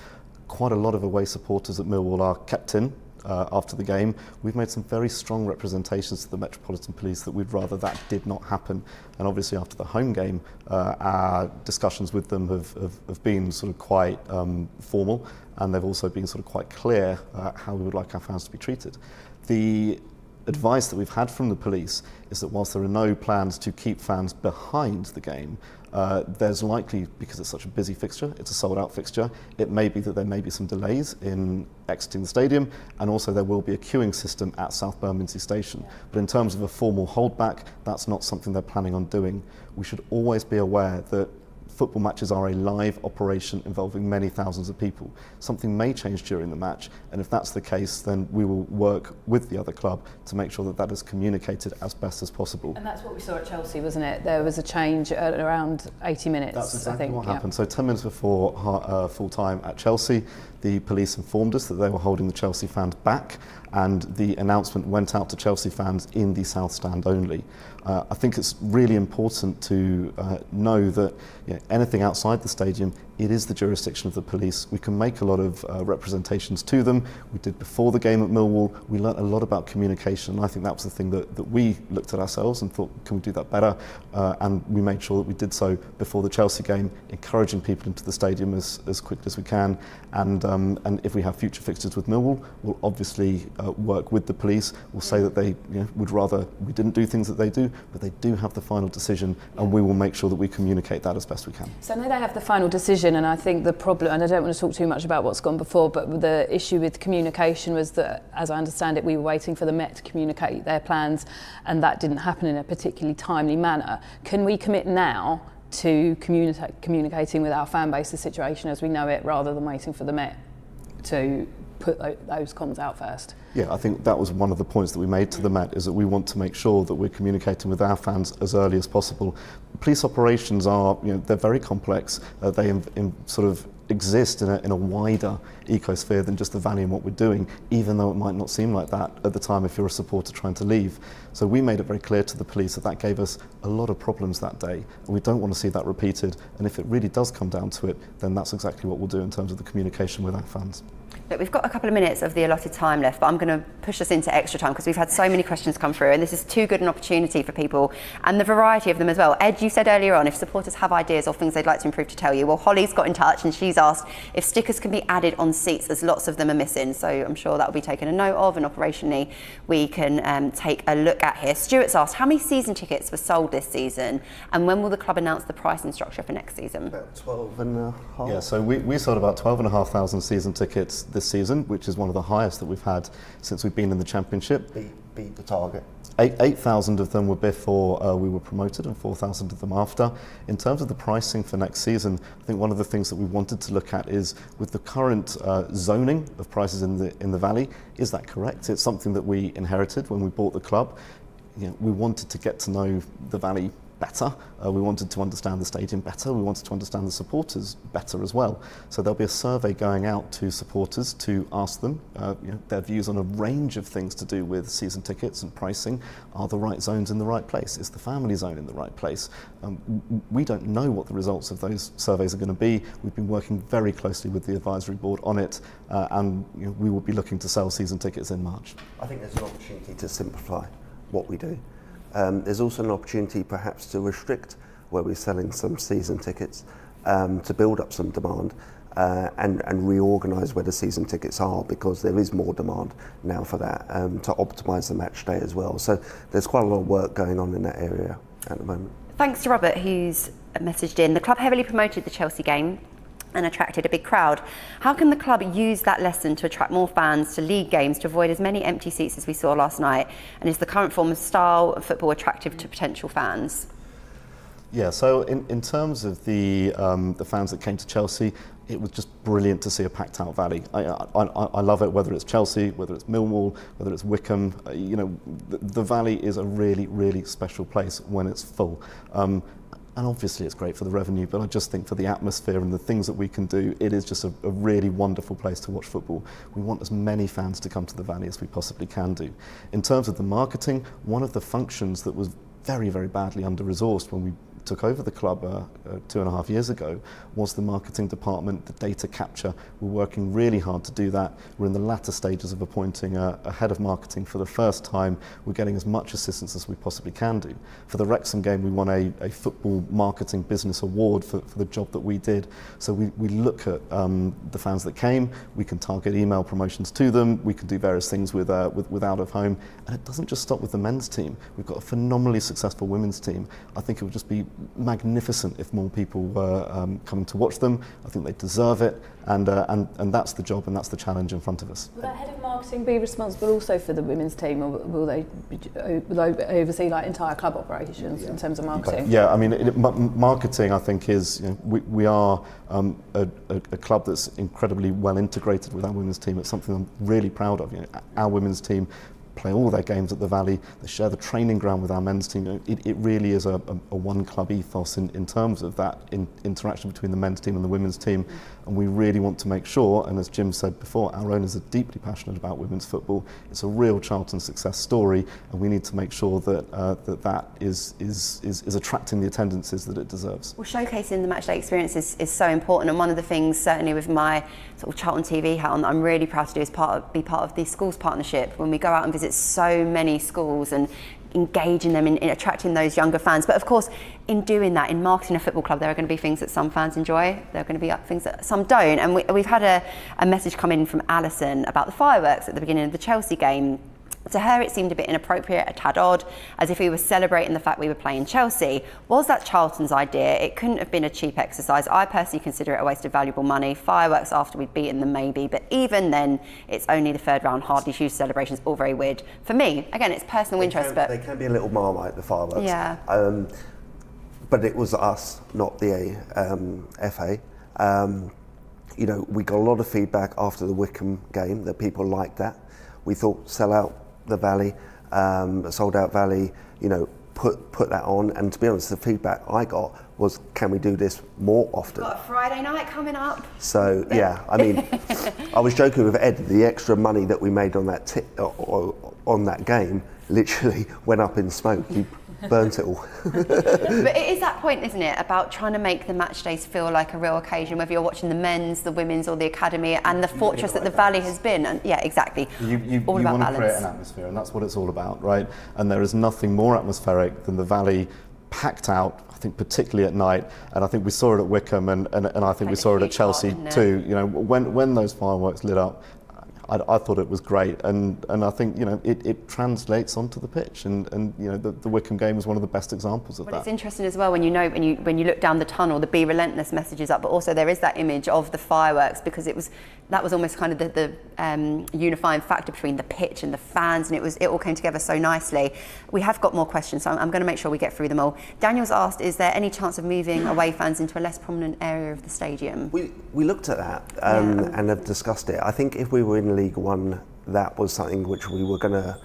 Quite a lot of away supporters at Millwall are kept in after the game. We've made some very strong representations to the Metropolitan Police that we'd rather that did not happen. And obviously after the home game, our discussions with them have been sort of quite formal, and they've also been sort of quite clear how we would like our fans to be treated. The advice that we've had from the police is that whilst there are no plans to keep fans behind the game, there's likely, because it's such a busy fixture, it's a sold-out fixture, it may be that there may be some delays in exiting the stadium, and also there will be a queuing system at South Bermondsey Station. But in terms of a formal holdback, that's not something they're planning on doing. We should always be aware that football matches are a live operation involving many thousands of people. Something may change during the match, and if that's the case, then we will work with the other club to make sure that that is communicated as best as possible. And that's what we saw at Chelsea, wasn't it? There was a change at around 80 minutes. That's exactly I think, what happened. So 10 minutes before full time at Chelsea, the police informed us that they were holding the Chelsea fans back, and the announcement went out to Chelsea fans in the South Stand only. I think it's really important to know that anything outside the stadium, it is the jurisdiction of the police. We can make a lot of representations to them. We did before the game at Millwall. We learnt a lot about communication, and I think that was the thing that we looked at ourselves and thought, can we do that better? And we made sure that we did so before the Chelsea game, encouraging people into the stadium as quickly as we can. And if we have future fixtures with Millwall, we'll obviously work with the police. We'll say that they would rather we didn't do things that they do, but they do have the final decision, and we will make sure that we communicate that as best we can. So I know they have the final decision, and I think the problem, and I don't want to talk too much about what's gone before, but the issue with communication was that, as I understand it, we were waiting for the Met to communicate their plans, and that didn't happen in a particularly timely manner. Can we commit now to communicating with our fan base the situation as we know it, rather than waiting for the Met to put those comms out first? Yeah, I think that was one of the points that we made to the Met, is that we want to make sure that we're communicating with our fans as early as possible. Police operations are, they're very complex. They sort of exist in a wider ecosphere than just the Valley and what we're doing, even though it might not seem like that at the time if you're a supporter trying to leave. So we made it very clear to the police that gave us a lot of problems that day, and we don't want to see that repeated. And if it really does come down to it, then that's exactly what we'll do in terms of the communication with our fans. Look, we've got a couple of minutes of the allotted time left, but I'm going to push us into extra time because we've had so many questions come through, and this is too good an opportunity for people, and the variety of them as well. Ed, you said earlier on if supporters have ideas or things they'd like to improve to tell you. Well, Holly's got in touch and she's asked if stickers can be added on seats, as lots of them are missing. So I'm sure that will be taken a note of, and operationally we can take a look at here. Stuart's asked, how many season tickets were sold this season, and when will the club announce the pricing structure for next season? About 12 and a half. Yeah, so we sold about 12,500 season tickets this season, which is one of the highest that we've had since we've been in the Championship. Beat the target. 8,000 of them were before we were promoted, and 4,000 of them after. In terms of the pricing for next season, I think one of the things that we wanted to look at is, with the current zoning of prices in the Valley, is that correct? It's something that we inherited when we bought the club. We wanted to get to know the Valley better. We wanted to understand the stadium better. We wanted to understand the supporters better as well. So there'll be a survey going out to supporters to ask them their views on a range of things to do with season tickets and pricing. Are the right zones in the right place? Is the family zone in the right place? We don't know what the results of those surveys are going to be. We've been working very closely with the advisory board on it, and we will be looking to sell season tickets in March. I think there's an opportunity to simplify what we do. There's also an opportunity perhaps to restrict where we're selling some season tickets to build up some demand and reorganise where the season tickets are, because there is more demand now for that, to optimise the match day as well. So there's quite a lot of work going on in that area at the moment. Thanks to Robert, who's messaged in. The club heavily promoted the Chelsea game and attracted a big crowd. How can the club use that lesson to attract more fans to league games to avoid as many empty seats as we saw last night? And is the current form of style of football attractive to potential fans? Yeah, so in terms of the fans that came to Chelsea, it was just brilliant to see a packed out Valley. I love it, whether it's Chelsea, whether it's Millwall, whether it's Wickham. The Valley is a really, really special place when it's full. And obviously it's great for the revenue, but I just think for the atmosphere and the things that we can do, it is just a really wonderful place to watch football. We want as many fans to come to the Valley as we possibly can do. In terms of the marketing, one of the functions that was very, very badly under-resourced when we took over the club 2.5 years ago was the marketing department, the data capture. We're working really hard to do that. We're in the latter stages of appointing a head of marketing for the first time. We're getting as much assistance as we possibly can do. For the Wrexham game, we won a football marketing business award for the job that we did. So we look at the fans that came, we can target email promotions to them, we can do various things with out of home, and it doesn't just stop with the men's team. We've got a phenomenally successful women's team. I think it would just be magnificent if more people were coming to watch them. I think they deserve it, and that's the job and that's the challenge in front of us. Will that head of marketing be responsible also for the women's team, or will they oversee like entire club operations in terms of marketing? Yeah, I mean, marketing, I think, is, we are a club that's incredibly well integrated with our women's team. It's something I'm really proud of. Our women's team play all their games at the Valley. They share the training ground with our men's team. It really is a one club ethos in terms of that interaction between the men's team and the women's team. And we really want to make sure, and as Jim said before, our owners are deeply passionate about women's football. It's a real Charlton success story, and we need to make sure that that is attracting the attendances that it deserves. Well, showcasing the matchday experience is so important, and one of the things, certainly with my sort of Charlton TV hat on, that I'm really proud to do is be part of the schools partnership, when we go out and visit so many schools and engaging them in attracting those younger fans. But of course, in doing that, in marketing a football club, there are going to be things that some fans enjoy, there are going to be things that some don't. And we've had a message come in from Alison about the fireworks at the beginning of the Chelsea game. To her, it seemed a bit inappropriate, a tad odd, as if we were celebrating the fact we were playing Chelsea. Was that Charlton's idea? It couldn't have been a cheap exercise. I personally consider it a waste of valuable money. Fireworks after we'd beaten them, maybe, but even then, it's only the third round, hardly huge celebrations, all very weird. For me, again, it's personal interest, but they can be a little Marmite, the fireworks. Yeah. But it was us, not the FA. We got a lot of feedback after the Wickham game that people liked that. We thought sell out the Valley, sold out Valley, put that on. And to be honest, the feedback I got was, can we do this more often? got a Friday night coming up. So yeah, I mean, I was joking with Ed, the extra money that we made on that on that game literally went up in smoke. He burnt it all. But it is that point, isn't it, about trying to make the match days feel like a real occasion, whether you're watching the men's, the women's, or the academy, and the fortress that the Valley has been. And yeah, exactly. You all about want to balance. create an atmosphere, and that's what it's all about, right? And there is nothing more atmospheric than the Valley packed out, I think particularly at night, and I think we saw it at Wickham, and I think we saw it at Chelsea too. When those fireworks lit up, I thought it was great, and I think it translates onto the pitch, and the Wickham game was one of the best examples of that. It's interesting as well when you look down the tunnel, the "Be Relentless" messages up, but also there is that image of the fireworks, because that was almost kind of the unifying factor between the pitch and the fans, and it all came together so nicely. We have got more questions, so I'm going to make sure we get through them all. Daniel's asked, is there any chance of moving away fans into a less prominent area of the stadium? We looked at that and have discussed it. I think if we were in League One, that was something which we were going to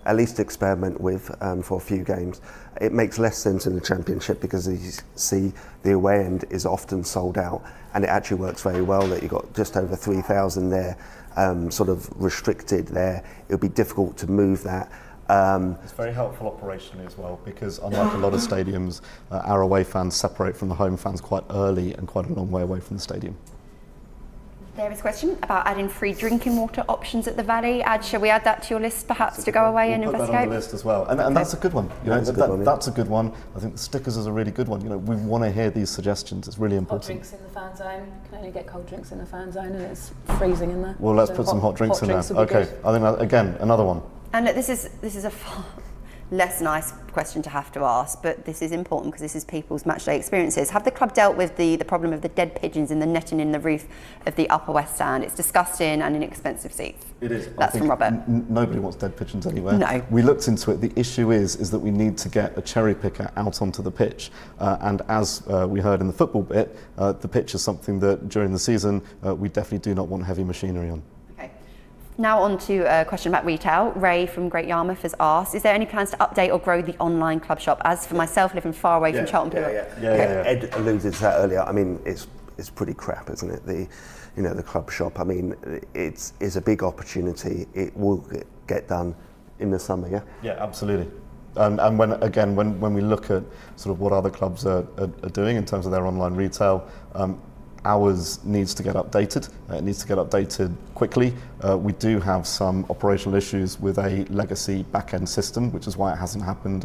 at least experiment with for a few games. It makes less sense in the Championship because you see the away end is often sold out, and it actually works very well that you've got just over 3,000 there, sort of restricted there. It would be difficult to move that. It's very helpful operationally as well, because unlike a lot of stadiums, our away fans separate from the home fans quite early and quite a long way away from the stadium. There is a question about adding free drinking water options at the Valley. Shall we add that to your list perhaps to go away and put investigate? that on the list as well, and that's a good one. That's a good one. I think the stickers is a really good one. We want to hear these suggestions. It's really important. Hot drinks in the fan zone. You can only get cold drinks in the fan zone, and it's freezing in there. Well, let's put some hot drinks in there. Okay, I think that, again, another one. And look, this is a less nice question to have to ask, but this is important because this is people's matchday experiences. Have the club dealt with the problem of the dead pigeons in the netting in the roof of the Upper West Stand? It's disgusting and inexpensive seats. It is. That's from Robert. Nobody wants dead pigeons anywhere. No. We looked into it. The issue is that we need to get a cherry picker out onto the pitch. And as we heard in the football bit, the pitch is something that during the season we definitely do not want heavy machinery on. Now on to a question about retail. Ray from Great Yarmouth has asked, is there any plans to update or grow the online club shop? As for myself, living far away from Charlton. Ed alluded to that earlier. I mean, it's pretty crap, isn't it? The club shop. I mean, it's a big opportunity. It will get done in the summer. Yeah. Yeah, absolutely. And when we look at sort of what other clubs are doing in terms of their online retail, ours needs to get updated. It needs to get updated quickly. We do have some operational issues with a legacy back-end system, which is why it hasn't happened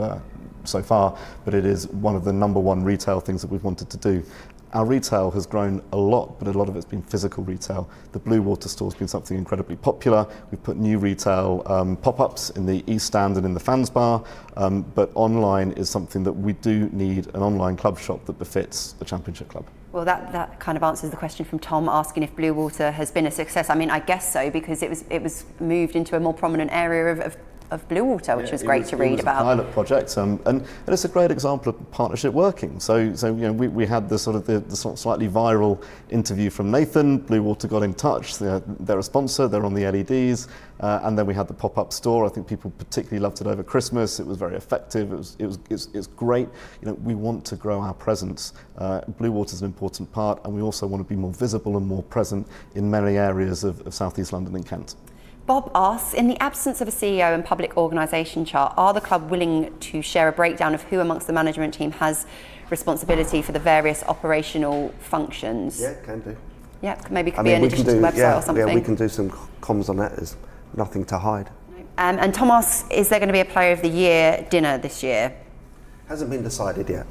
so far, but it is one of the number one retail things that we've wanted to do. Our retail has grown a lot, but a lot of it's been physical retail. The Blue Water store has been something incredibly popular. We've put new retail pop-ups in the East Stand and in the fans bar, but online is something that we do need an online club shop that befits the Championship club. Well, that kind of answers the question from Tom asking if Blue Water has been a success. I mean, I guess so, because it was moved into a more prominent area of Blue Water, which was great to read about. It was a pilot project, and it's a great example of partnership working. So we had the slightly viral interview from Nathan. Blue Water got in touch. They're a sponsor. They're on the LEDs, and then we had the pop-up store. I think people particularly loved it over Christmas. It was very effective. It's great. We want to grow our presence. Blue Water is an important part, and we also want to be more visible and more present in many areas of South East London and Kent. Bob asks, in the absence of a CEO and public organisation chart, are the club willing to share a breakdown of who amongst the management team has responsibility for the various operational functions? Yeah, can do. Yeah, maybe could be an addition to the website or something. Yeah, we can do some comms on that. There's nothing to hide. And Tom asks, is there going to be a Player of the Year dinner this year? Hasn't been decided yet.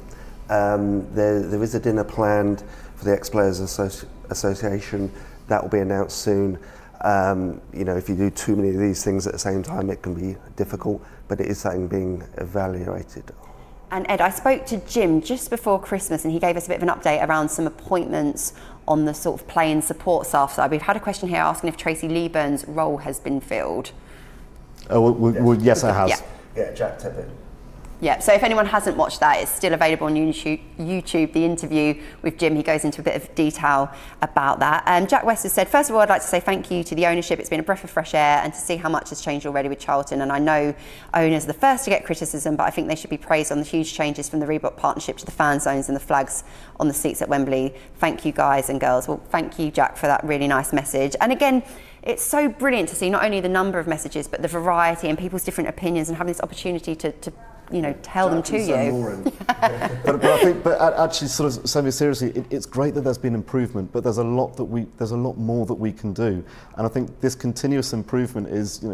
There is a dinner planned for the Ex-Players Association. That will be announced soon. If you do too many of these things at the same time, it can be difficult, but it is something being evaluated. And Ed, I spoke to Jim just before Christmas and he gave us a bit of an update around some appointments on the sort of play and support staff side. We've had a question here asking if Tracy Leeburn's role has been filled. Yes, it has. Yeah, Jack Tebbit. Yeah, so if anyone hasn't watched that, it's still available on YouTube, the interview with Jim. He goes into a bit of detail about that. Jack West has said, first of all, I'd like to say thank you to the ownership. It's been a breath of fresh air and to see how much has changed already with Charlton. And I know owners are the first to get criticism, but I think they should be praised on the huge changes from the Reebok partnership to the fan zones and the flags on the seats at Wembley. Thank you, guys and girls. Well, thank you, Jack, for that really nice message. And again, it's so brilliant to see not only the number of messages, but the variety and people's different opinions and having this opportunity to tell them to you. but actually, sort of semi-seriously, it's great that there's been improvement, but there's a lot more that we can do. And I think this continuous improvement is,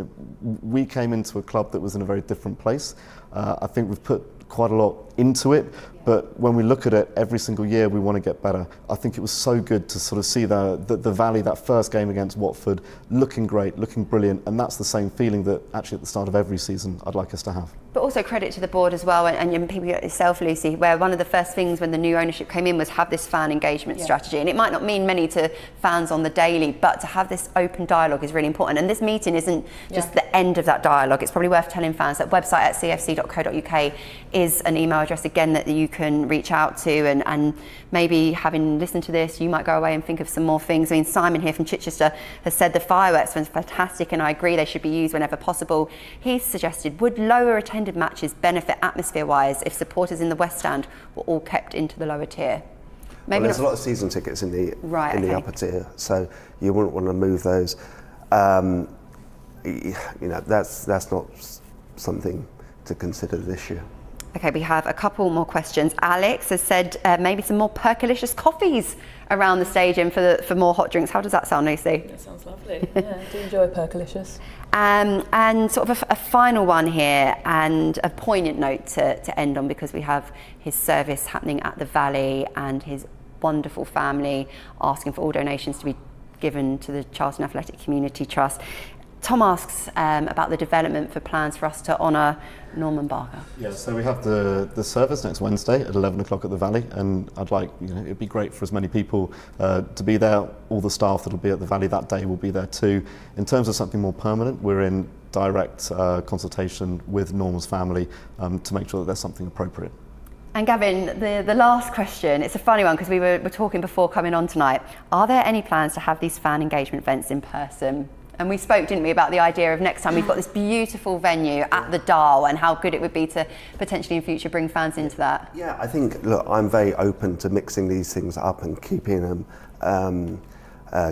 we came into a club that was in a very different place. I think we've put quite a lot into it, but when we look at it every single year, we want to get better. I think it was so good to sort of see the Valley, that first game against Watford, looking great, looking brilliant, and that's the same feeling that actually at the start of every season I'd like us to have. But also credit to the board as well, and people like yourself, Lucy, where one of the first things when the new ownership came in was have this fan engagement strategy. And it might not mean many to fans on the daily, but to have this open dialogue is really important. And this meeting isn't just the end of that dialogue. It's probably worth telling fans that website at cfc.co.uk is an email address again that you can reach out to, and maybe having listened to this, you might go away and think of some more things. I mean, Simon here from Chichester has said the fireworks were fantastic, and I agree they should be used whenever possible. He suggested, would lower attended matches benefit atmosphere-wise if supporters in the West Stand were all kept into the lower tier? Maybe there's a lot of season tickets in the the upper tier, so you wouldn't want to move those. That's not something to consider this year. Okay, we have a couple more questions. Alex has said maybe some more Percolicious coffees around the stadium for more hot drinks. How does that sound, Lucy? That sounds lovely. Yeah, I do enjoy Percolicious. And sort of a final one here, and a poignant note to end on, because we have his service happening at the Valley and his wonderful family asking for all donations to be given to the Charlton Athletic Community Trust. Tom asks about the development for plans for us to honour Norman Barker. Yeah, so we have the service next Wednesday at 11 o'clock at the Valley, and I'd like, it'd be great for as many people to be there. All the staff that'll be at the Valley that day will be there too. In terms of something more permanent, we're in direct consultation with Norman's family to make sure that there's something appropriate. And Gavin, the last question, it's a funny one because we were talking before coming on tonight. Are there any plans to have these fan engagement events in person? And we spoke, didn't we, about the idea of next time we've got this beautiful venue at the Dial and how good it would be to potentially in future bring fans into that. Yeah, I think, look, I'm very open to mixing these things up and keeping them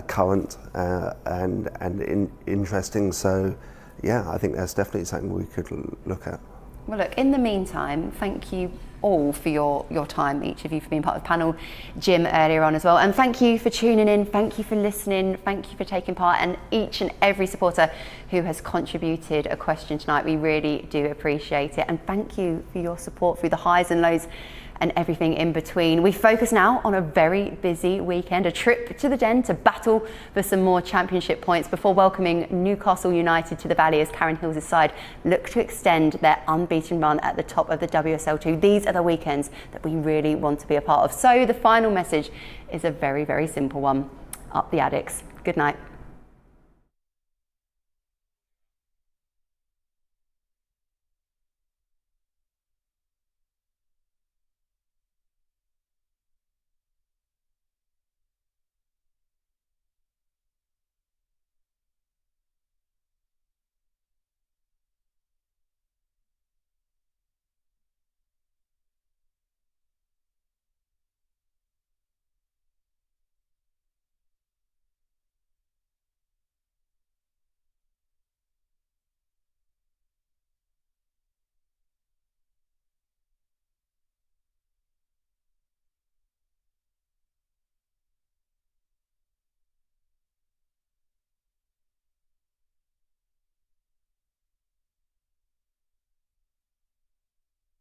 current and interesting. So, yeah, I think that's definitely something we could look at. Well, look, in the meantime, thank you all for your time, each of you for being part of the panel, Jim earlier on as well. And thank you for tuning in, thank you for listening, thank you for taking part, and each and every supporter who has contributed a question tonight. We really do appreciate it. And thank you for your support through the highs and lows and everything in between. We focus now on a very busy weekend, a trip to the Den to battle for some more championship points before welcoming Newcastle United to the Valley as Karen Hills' side look to extend their unbeaten run at the top of the WSL2. These are the weekends that we really want to be a part of. So the final message is a very, very simple one. Up the Addicts. Good night.